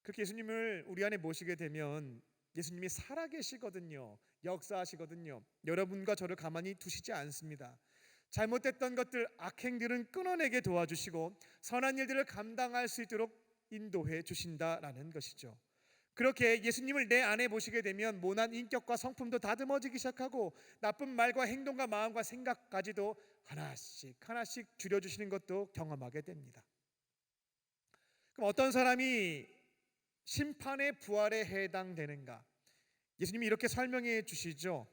그렇게 예수님을 우리 안에 모시게 되면 예수님이 살아계시거든요. 역사하시거든요. 여러분과 저를 가만히 두시지 않습니다. 잘못됐던 것들, 악행들은 끊어내게 도와주시고 선한 일들을 감당할 수 있도록 인도해 주신다라는 것이죠. 그렇게 예수님을 내 안에 모시게 되면 모난 인격과 성품도 다듬어지기 시작하고 나쁜 말과 행동과 마음과 생각까지도 하나씩 줄여주시는 것도 경험하게 됩니다. 그럼 어떤 사람이 심판의 부활에 해당되는가? 예수님이 이렇게 설명해 주시죠.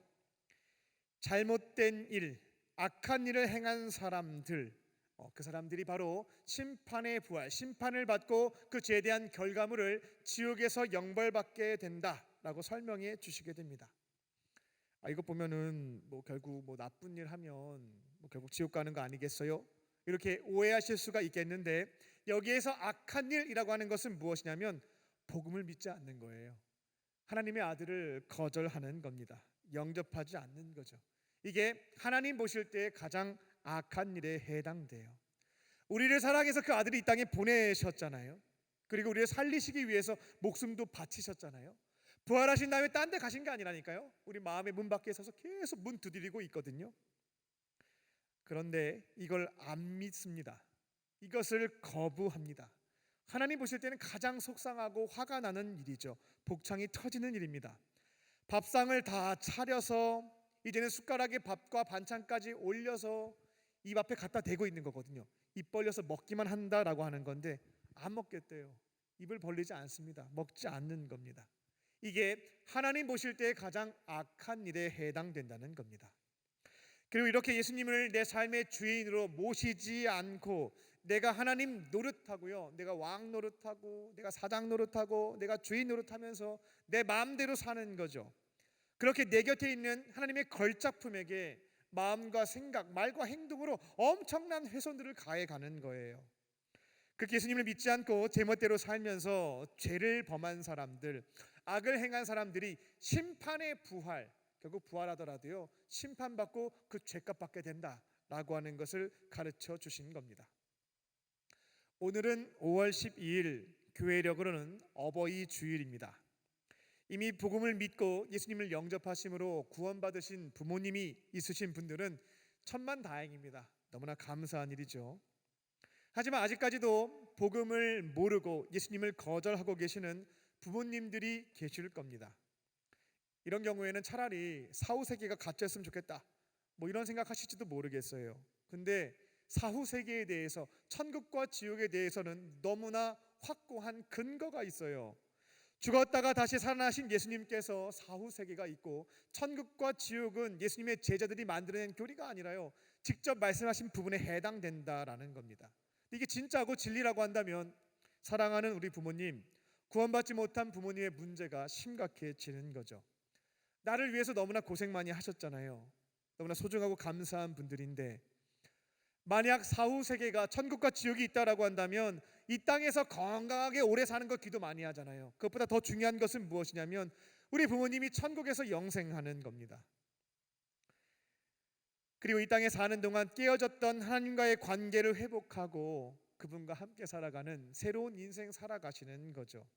잘못된 일, 악한 일을 행한 사람들, 그 사람들이 바로 심판의 부활, 심판을 받고 그 죄에 대한 결과물을 지옥에서 영벌받게 된다라고 설명해 주시게 됩니다. 이거 보면은 결국 나쁜 일 하면 결국 지옥 가는 거 아니겠어요? 이렇게 오해하실 수가 있겠는데 여기에서 악한 일이라고 하는 것은 무엇이냐면 복음을 믿지 않는 거예요. 하나님의 아들을 거절하는 겁니다. 영접하지 않는 거죠. 이게 하나님 보실 때 가장 악한 일에 해당돼요. 우리를 사랑해서 그 아들이 이 땅에 보내셨잖아요. 그리고 우리를 살리시기 위해서 목숨도 바치셨잖아요. 부활하신 다음에 딴 데 가신 게 아니라니까요. 우리 마음의 문 밖에 서서 계속 문 두드리고 있거든요. 그런데 이걸 안 믿습니다. 이것을 거부합니다. 하나님 보실 때는 가장 속상하고 화가 나는 일이죠. 복창이 터지는 일입니다. 밥상을 다 차려서 이제는 숟가락에 밥과 반찬까지 올려서 입 앞에 갖다 대고 있는 거거든요. 입 벌려서 먹기만 한다라고 하는 건데 안 먹겠대요. 입을 벌리지 않습니다. 먹지 않는 겁니다. 이게 하나님 보실 때 가장 악한 일에 해당된다는 겁니다. 그리고 이렇게 예수님을 내 삶의 주인으로 모시지 않고 내가 하나님 노릇하고요, 내가 왕 노릇하고 내가 사장 노릇하고 내가 주인 노릇하면서 내 마음대로 사는 거죠. 그렇게 내 곁에 있는 하나님의 걸작품에게 마음과 생각, 말과 행동으로 엄청난 훼손들을 가해가는 거예요. 그렇게 예수님을 믿지 않고 제멋대로 살면서 죄를 범한 사람들, 악을 행한 사람들이 심판의 부활, 결국 부활하더라도요 심판받고 그 죄값 받게 된다라고 하는 것을 가르쳐 주신 겁니다. 오늘은 5월 12일 교회력으로는 어버이 주일입니다. 이미 복음을 믿고 예수님을 영접하심으로 구원받으신 부모님이 있으신 분들은 천만다행입니다. 너무나 감사한 일이죠. 하지만 아직까지도 복음을 모르고 예수님을 거절하고 계시는 부모님들이 계실 겁니다. 이런 경우에는 차라리 사후세계가 갇혔으면 좋겠다, 뭐 이런 생각하실지도 모르겠어요. 근데 사후세계에 대해서, 천국과 지옥에 대해서는 너무나 확고한 근거가 있어요. 죽었다가 다시 살아나신 예수님께서 사후세계가 있고, 천국과 지옥은 예수님의 제자들이 만들어낸 교리가 아니라요 직접 말씀하신 부분에 해당된다라는 겁니다. 이게 진짜고 진리라고 한다면 사랑하는 우리 부모님, 구원받지 못한 부모님의 문제가 심각해지는 거죠. 나를 위해서 너무나 고생 많이 하셨잖아요. 너무나 소중하고 감사한 분들인데, 만약 사후세계가 천국과 지옥이 있다라고 한다면 이 땅에서 건강하게 오래 사는 거 기도 많이 하잖아요. 그것보다 더 중요한 것은 무엇이냐면 우리 부모님이 천국에서 영생하는 겁니다. 그리고 이 땅에 사는 동안 깨어졌던 하나님과의 관계를 회복하고 그분과 함께 살아가는 새로운 인생 살아가시는 거죠.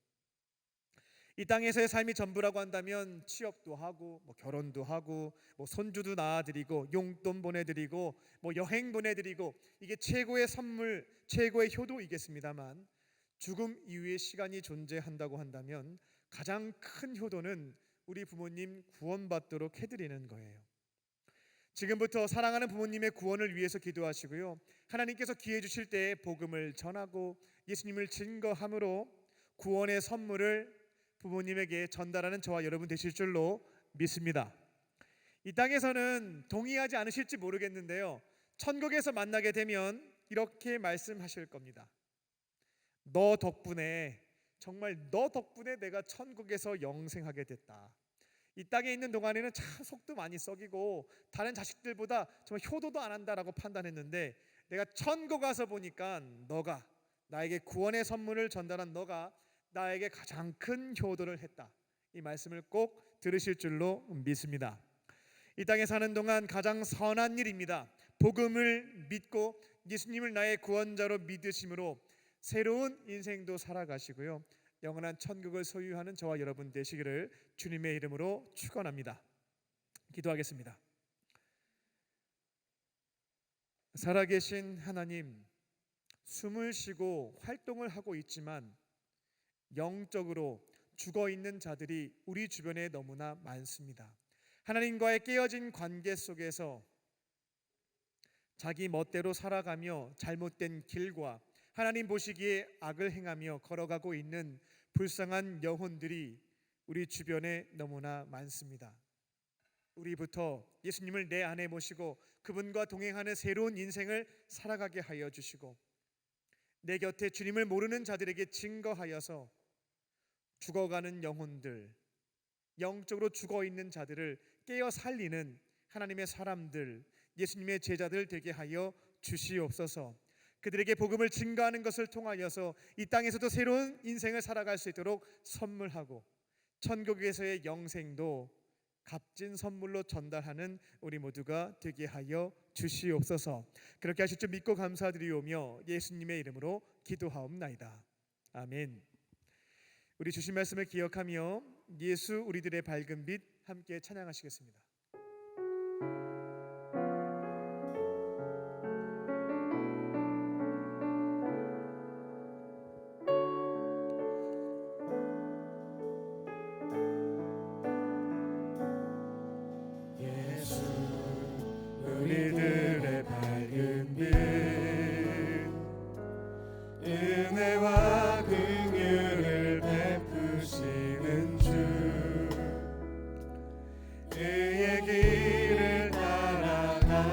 이 땅에서의 삶이 전부라고 한다면 취업도 하고 뭐 결혼도 하고 뭐 손주도 낳아드리고 용돈 보내드리고 뭐 여행 보내드리고, 이게 최고의 선물, 최고의 효도이겠습니다만, 죽음 이후의 시간이 존재한다고 한다면 가장 큰 효도는 우리 부모님 구원받도록 해드리는 거예요. 지금부터 사랑하는 부모님의 구원을 위해서 기도하시고요, 하나님께서 기회 주실 때 복음을 전하고 예수님을 증거함으로 구원의 선물을 부모님에게 전달하는 저와 여러분 되실 줄로 믿습니다. 이 땅에서는 동의하지 않으실지 모르겠는데요, 천국에서 만나게 되면 이렇게 말씀하실 겁니다. 너 덕분에, 정말 너 덕분에 내가 천국에서 영생하게 됐다. 이 땅에 있는 동안에는 참 속도 많이 썩이고 다른 자식들보다 정말 효도도 안 한다라고 판단했는데, 내가 천국 가서 보니까 너가, 나에게 구원의 선물을 전달한 너가 나에게 가장 큰 효도를 했다. 이 말씀을 꼭 들으실 줄로 믿습니다. 이 땅에 사는 동안 가장 선한 일입니다. 복음을 믿고 예수님을 나의 구원자로 믿으심으로 새로운 인생도 살아가시고요, 영원한 천국을 소유하는 저와 여러분 되시기를 주님의 이름으로 축원합니다. 기도하겠습니다. 살아계신 하나님, 숨을 쉬고 활동을 하고 있지만 영적으로 죽어있는 자들이 우리 주변에 너무나 많습니다. 하나님과의 깨어진 관계 속에서 자기 멋대로 살아가며 잘못된 길과 하나님 보시기에 악을 행하며 걸어가고 있는 불쌍한 영혼들이 우리 주변에 너무나 많습니다. 우리부터 예수님을 내 안에 모시고 그분과 동행하는 새로운 인생을 살아가게 하여 주시고, 내 곁에 주님을 모르는 자들에게 증거하여서 죽어가는 영혼들, 영적으로 죽어있는 자들을 깨어 살리는 하나님의 사람들, 예수님의 제자들 되게 하여 주시옵소서. 그들에게 복음을 증거하는 것을 통하여서 이 땅에서도 새로운 인생을 살아갈 수 있도록 선물하고, 천국에서의 영생도 값진 선물로 전달하는 우리 모두가 되게 하여 주시옵소서. 그렇게 하실 줄 믿고 감사드리오며 예수님의 이름으로 기도하옵나이다. 아멘. 우리 주신 말씀을 기억하며 예수 우리들의 밝은 빛 함께 찬양하시겠습니다. 예수 우리들의 밝은 빛, 은혜와 긍휼을 베푸시는 주, 그의 길을 따라가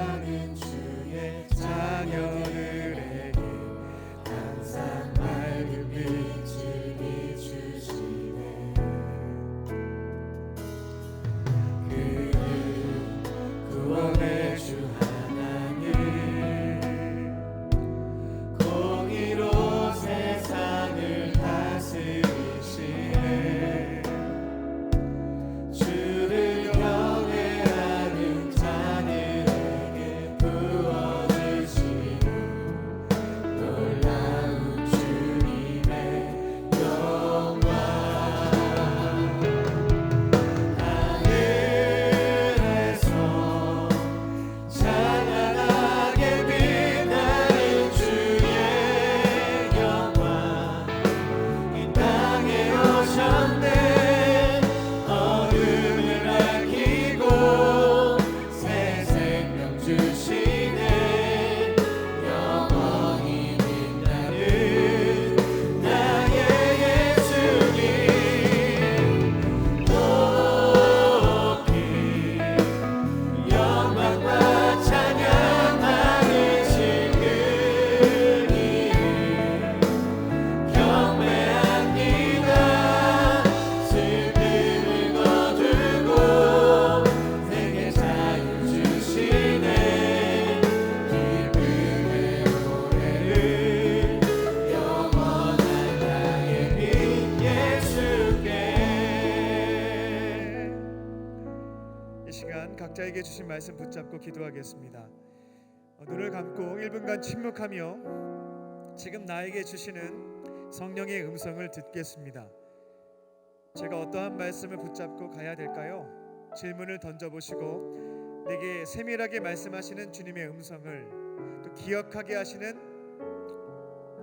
각자에게 주신 말씀 붙잡고 기도하겠습니다. 눈을 감고 1분간 침묵하며 지금 나에게 주시는 성령의 음성을 듣겠습니다. 제가 어떠한 말씀을 붙잡고 가야 될까요? 질문을 던져보시고 내게 세밀하게 말씀하시는 주님의 음성을, 또 기억하게 하시는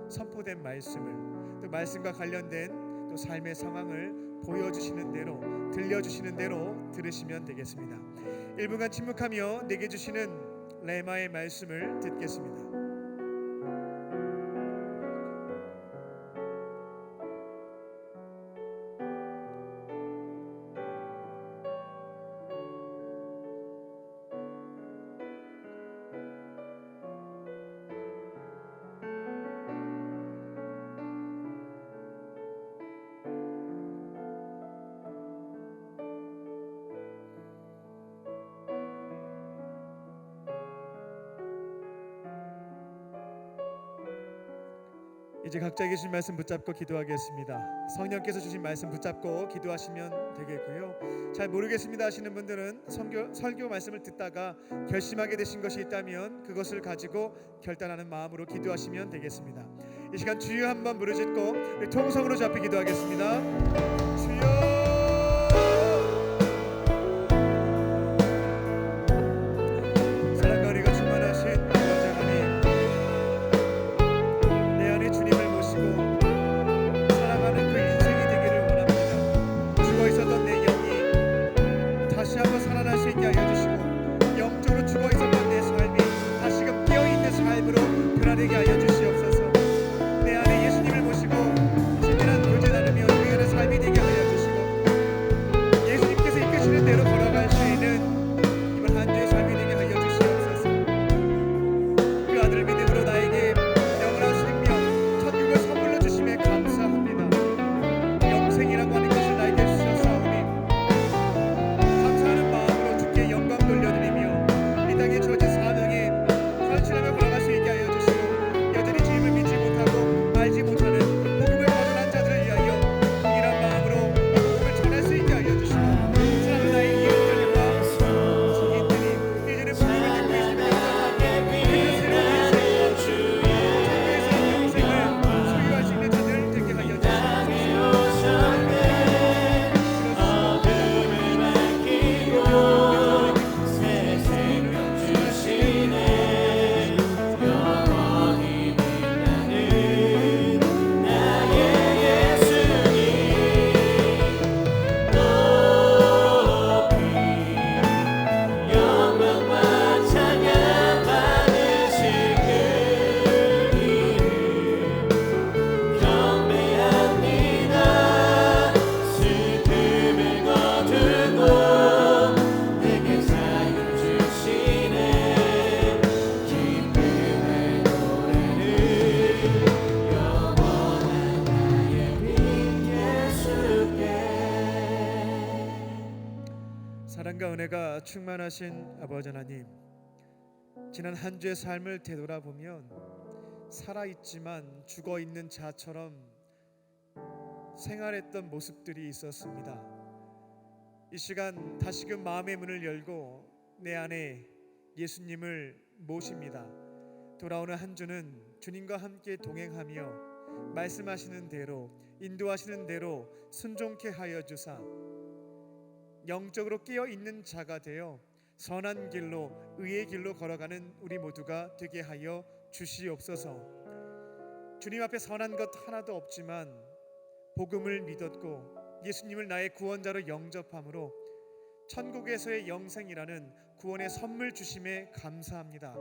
선포된 말씀을, 또 말씀과 관련된 또 삶의 상황을 보여주시는 대로, 들려주시는 대로 들으시면 되겠습니다. 1분간 침묵하며 내게 주시는 레마의 말씀을 듣겠습니다. 이제 각자에게 주신 말씀 붙잡고 기도하겠습니다. 성령께서 주신 말씀 붙잡고 기도하시면 되겠고요. 잘 모르겠습니다 하시는 분들은 설교 말씀을 듣다가 결심하게 되신 것이 있다면 그것을 가지고 결단하는 마음으로 기도하시면 되겠습니다. 이 시간 주여 한번 부르짖고 우리 통성으로 잡히 기도하겠습니다. 주여, 되게 하여 주시옵소서. 내 안에 예수님을 모시고 친밀한 교제 나누며 교회하는 삶이 되게 하여 주시고 예수님께서 이끄시는 대로 걸어갈 수 있는 이번 한 주의 삶이 되게 하여 주시옵소서. 그 아들 믿음으로 나에게 영원한 생명, 천국을 선물로 주심에 감사합니다. 영생이라고 하는 것을 나에게 주셨사오니 감사하는 마음으로 주께 영광 돌려드리며 이 땅에 주어진 사명에 헌신하며 걸어갈 수 있게 하여 주시고 여전히 주님을 믿지 못하고 알지 못하는 복음을 거절한 자들을 위하여 동일한 마음으로 복음을 전할 수 있게 하여 주시고 사랑하는 나의 이웃들과 성인들이 이제는 복음을 듣고 있으며 그래서 새로운 인생과 천국에서 영생을 소유할 수 있는 자들 되게 하여 사랑과 은혜가 충만하신 아버지 하나님, 지난 한 주의 삶을 되돌아보면 살아있지만 죽어있는 자처럼 생활했던 모습들이 있었습니다. 이 시간 다시금 마음의 문을 열고 내 안에 예수님을 모십니다. 돌아오는 한 주는 주님과 함께 동행하며 말씀하시는 대로, 인도하시는 대로 순종케 하여 주사 영적으로 깨어있는 자가 되어 선한 길로, 의의 길로 걸어가는 우리 모두가 되게 하여 주시옵소서. 주님 앞에 선한 것 하나도 없지만 복음을 믿었고 예수님을 나의 구원자로 영접함으로 천국에서의 영생이라는 구원의 선물 주심에 감사합니다.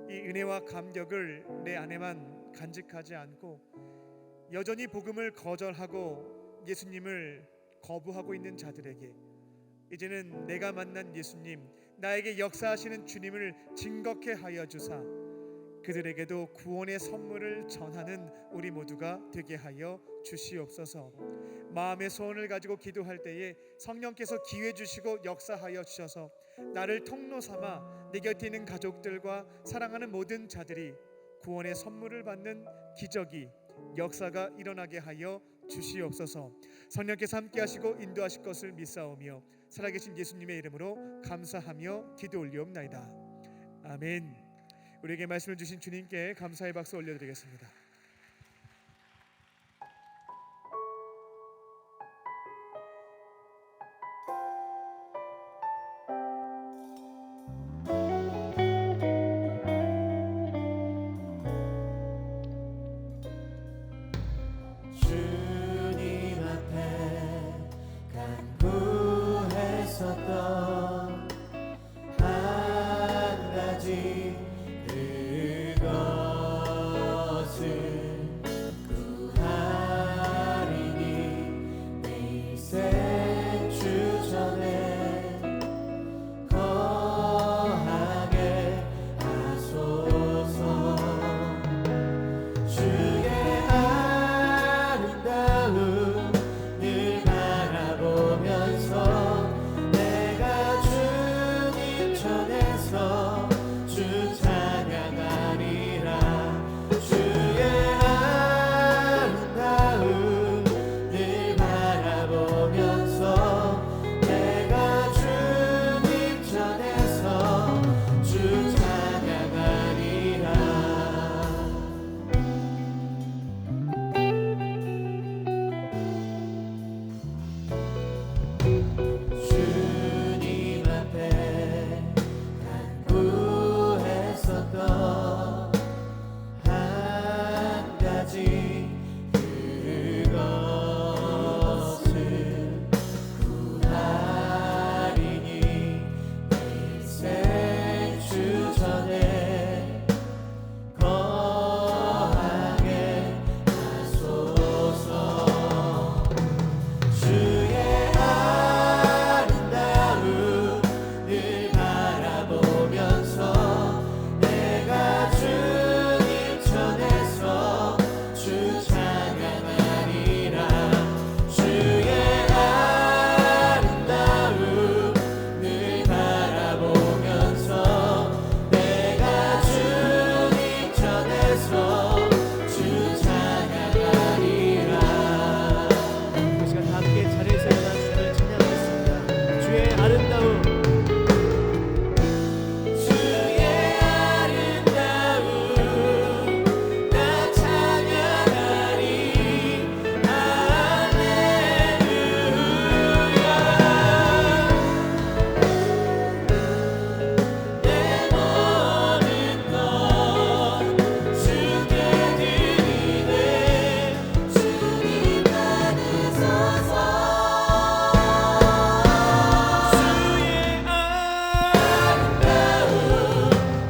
이 은혜와 감격을 내 안에만 간직하지 않고 여전히 복음을 거절하고 예수님을 거부하고 있는 자들에게 이제는 내가 만난 예수님, 나에게 역사하시는 주님을 증거케 하여 주사 그들에게도 구원의 선물을 전하는 우리 모두가 되게 하여 주시옵소서. 마음의 소원을 가지고 기도할 때에 성령께서 기회 주시고 역사하여 주셔서 나를 통로 삼아 내 곁에 있는 가족들과 사랑하는 모든 자들이 구원의 선물을 받는 기적이, 역사가 일어나게 하여 주시옵소서. 성령께서 함께 하시고 인도하실 것을 믿사오며 살아계신 예수님의 이름으로 감사하며 기도 올리옵나이다. 아멘. 우리에게 말씀을 주신 주님께 감사의 박수 올려드리겠습니다. 주님 앞에 간구했었던 한 가지 그것을 구하리니 내 생주 전에 거하게 하소서. 주의 아름다움 늘 바라보면서 내가 주님 전에서 주 찬양하리라. 주의 아름다움 늘 바라보면서 내가 주님 전에서 주 찬양하리라. 주님 앞에 간구했었던 한 가지 그것을 구하리니 내 생주 전에 거하게 하소서. 주의 아름다움 늘 바라보면서 내가 주님 전에서 주 찬양하리라. 주의 아름다움 늘 바라보면서 내가 주님 전에서 주 찬양하리라. 이 시간 다 함께 자리에서 일어나 주님을 찬양하겠습니다. 주의 아름다움, 주의 아름다움 나 찬양하리. 할렐루야. 내 모든 것 주께 드리네. 주님 받으소서. 주의 아름다움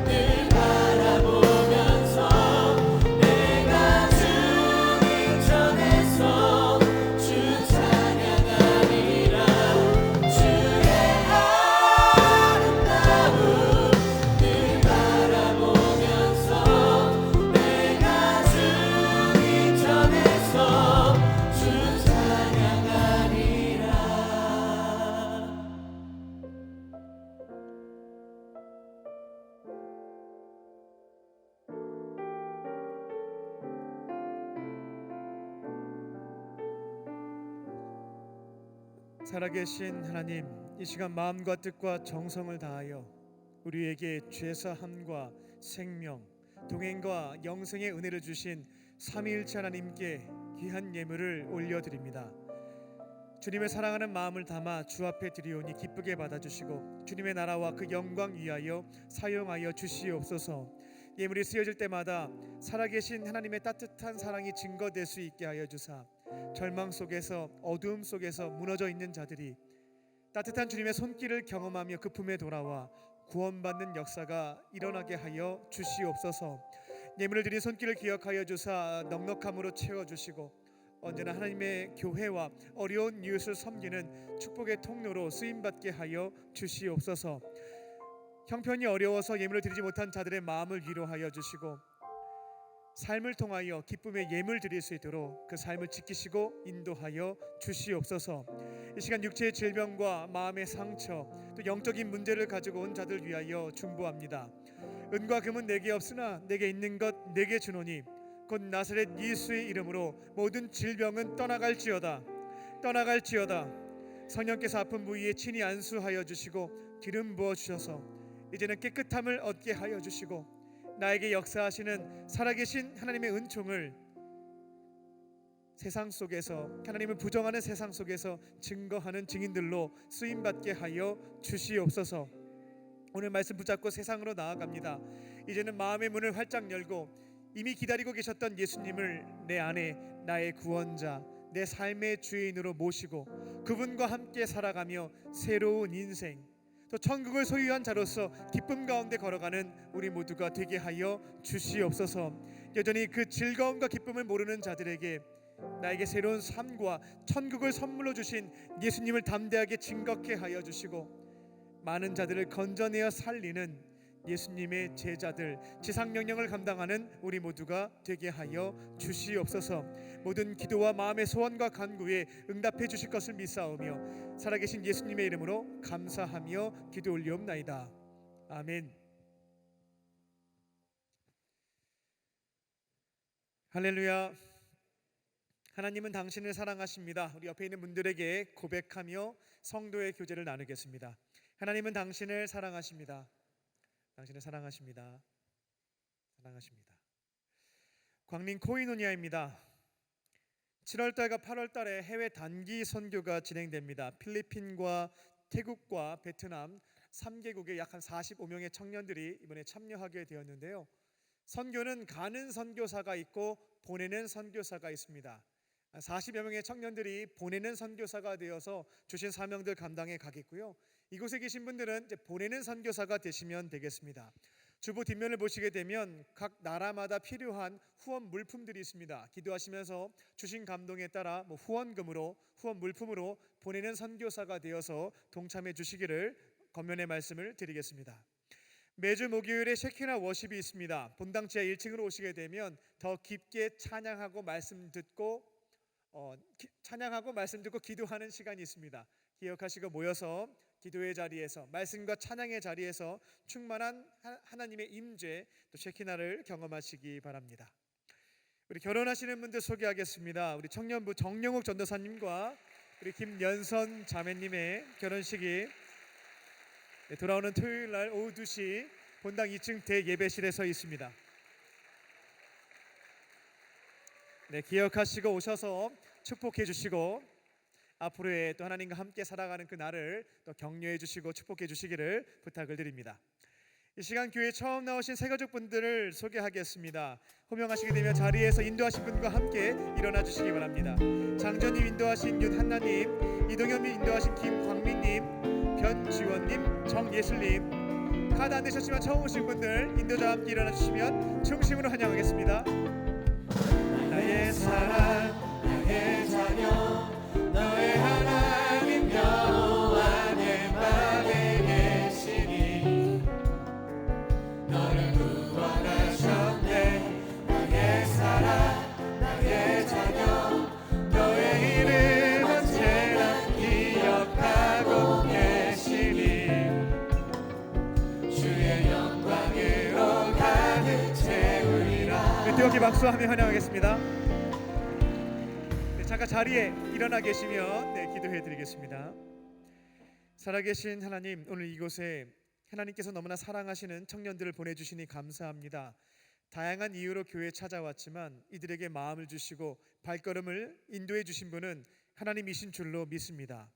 늘 바라보면서 내가 주님 전에서 주 찬양하리라. 주의 아름다움 늘 바라보면서 내가 주님 전에서 주 찬양하리라. 살아계신 하나님, 이 시간 마음과 뜻과 정성을 다하여 우리에게 죄사함과 생명, 동행과 영생의 은혜를 주신 삼위일체 하나님께 귀한 예물을 올려드립니다. 주님의 사랑하는 마음을 담아 주 앞에 드리오니 기쁘게 받아주시고 주님의 나라와 그 영광 위하여 사용하여 주시옵소서. 예물이 쓰여질 때마다 살아계신 하나님의 따뜻한 사랑이 증거될 수 있게 하여 주사 절망 속에서 어두움 속에서 무너져 있는 자들이 따뜻한 주님의 손길을 경험하며 그 품에 돌아와 구원받는 역사가 일어나게 하여 주시옵소서. 예물을 드린 손길을 기억하여 주사 넉넉함으로 채워주시고 언제나 하나님의 교회와 어려운 이웃을 섬기는 축복의 통로로 쓰임받게 하여 주시옵소서. 형편이 어려워서 예물을 드리지 못한 자들의 마음을 위로하여 주시고 삶을 통하여 기쁨의 예물 드릴 수 있도록 그 삶을 지키시고 인도하여 주시옵소서. 이 시간 육체의 질병과 마음의 상처 또 영적인 문제를 가지고 온 자들 위하여 중보합니다. 은과 금은 내게 없으나 내게 있는 것 내게 주노니 곧 나사렛 예수의 이름으로 모든 질병은 떠나갈지어다. 떠나갈지어다. 성령께서 아픈 부위에 친히 안수하여 주시고 기름 부어 주셔서 이제는 깨끗함을 얻게 하여 주시고 나에게 역사하시는 살아계신 하나님의 은총을 세상 속에서, 하나님을 부정하는 세상 속에서 증거하는 증인들로 쓰임받게 하여 주시옵소서. 오늘 말씀 붙잡고 세상으로 나아갑니다. 이제는 마음의 문을 활짝 열고 이미 기다리고 계셨던 예수님을 내 안에 나의 구원자, 내 삶의 주인으로 모시고 그분과 함께 살아가며 새로운 인생, 또 천국을 소유한 자로서 기쁨 가운데 걸어가는 우리 모두가 되게 하여 주시옵소서. 여전히 그 즐거움과 기쁨을 모르는 자들에게 나에게 새로운 삶과 천국을 선물로 주신 예수님을 담대하게 증거케 하여 주시고 많은 자들을 건져내어 살리는 예수님의 제자들, 지상명령을 감당하는 우리 모두가 되게 하여 주시옵소서. 모든 기도와 마음의 소원과 간구에 응답해 주실 것을 믿사오며 살아계신 예수님의 이름으로 감사하며 기도 올리옵나이다. 아멘. 할렐루야. 하나님은 당신을 사랑하십니다. 우리 옆에 있는 분들에게 고백하며 성도의 교제를 나누겠습니다. 하나님은 당신을 사랑하십니다. 당신을 사랑하십니다. 사랑하십니다. 광림 코이노니아입니다. 7월달과 8월달에 해외 단기 선교가 진행됩니다. 필리핀과 태국과 베트남 3개국의 약 한 45명의 청년들이 이번에 참여하게 되었는데요. 선교는 가는 선교사가 있고 보내는 선교사가 있습니다. 40여 명의 청년들이 보내는 선교사가 되어서 주신 사명들 감당해 가겠고요. 이곳에 계신 분들은 이제 보내는 선교사가 되시면 되겠습니다. 주보 뒷면을 보시게 되면 각 나라마다 필요한 후원 물품들이 있습니다. 기도하시면서 주신 감동에 따라 후원금으로, 후원 물품으로 보내는 선교사가 되어서 동참해 주시기를 권면의 말씀을 드리겠습니다. 매주 목요일에 셰키나 워십이 있습니다. 본당 지하 1층으로 오시게 되면 더 깊게 찬양하고 말씀 듣고 기도하는 시간이 있습니다. 기억하시고 모여서 기도의 자리에서, 말씀과 찬양의 자리에서 충만한 하나님의 임재, 또 셰키나를 경험하시기 바랍니다. 우리 결혼하시는 분들 소개하겠습니다. 우리 청년부 정영욱 전도사님과 우리 김연선 자매님의 결혼식이 돌아오는 토요일 날 오후 2시 본당 2층 대예배실에서 있습니다. 기억하시고 오셔서 축복해 주시고 앞으로의 또 하나님과 함께 살아가는 그 날을 또 격려해 주시고 축복해 주시기를 부탁을 드립니다. 이 시간 교회 처음 나오신 새가족분들을 소개하겠습니다. 호명하시게 되면 자리에서 인도하신 분과 함께 일어나 주시기 바랍니다. 장전님 인도하신 윤한나님, 이동현님 인도하신 김광민님, 변지원님, 정예슬님, 카드 안 내셨지만 처음 오신 분들 인도자와 함께 일어나 주시면 중심으로 환영하겠습니다. 나의 사랑, 나의 자녀, 너의 하나님 여호와 내 맘에 계시니 너를 구원하셨네. 나의 사랑, 나의 자녀, 너의 이름 언제나 기억하고 계시니 주의 영광으로 가득 채우리라. 뜨겁게 박수하며 환영하겠습니다. 잠깐 자리에 일어나 계시면 기도해 드리겠습니다. 살아계신 하나님, 오늘 이곳에 하나님께서 너무나 사랑하시는 청년들을 보내주시니 감사합니다. 다양한 이유로 교회에 찾아왔지만 이들에게 마음을 주시고 발걸음을 인도해 주신 분은 하나님이신 줄로 믿습니다.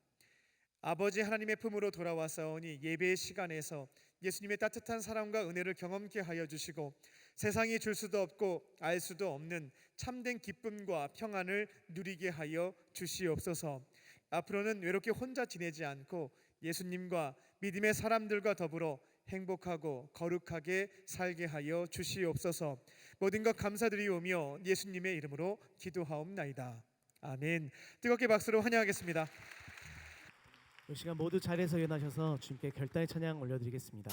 아버지 하나님의 품으로 돌아와서오니 예배의 시간에서 예수님의 따뜻한 사랑과 은혜를 경험케 하여 주시고 세상이 줄 수도 없고 알 수도 없는 참된 기쁨과 평안을 누리게 하여 주시옵소서. 앞으로는 외롭게 혼자 지내지 않고 예수님과 믿음의 사람들과 더불어 행복하고 거룩하게 살게 하여 주시옵소서. 모든 것 감사드리오며 예수님의 이름으로 기도하옵나이다. 아멘. 뜨겁게 박수로 환영하겠습니다. 이 시간 모두 자리에서 일어나셔서 주님께 결단의 찬양 올려드리겠습니다.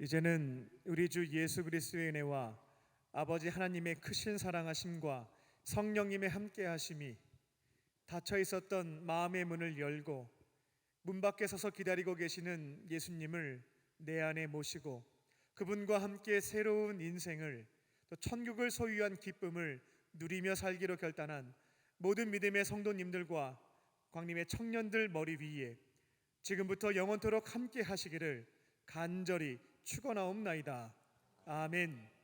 이제는 우리 주 예수 그리스도의 은혜와 아버지 하나님의 크신 사랑하심과 성령님의 함께하심이 닫혀 있었던 마음의 문을 열고 문 밖에 서서 기다리고 계시는 예수님을 내 안에 모시고 그분과 함께 새로운 인생을, 또 천국을 소유한 기쁨을 누리며 살기로 결단한 모든 믿음의 성도님들과 광림의 청년들 머리 위에 지금부터 영원토록 함께 하시기를 간절히 축원하옵나이다. 아멘.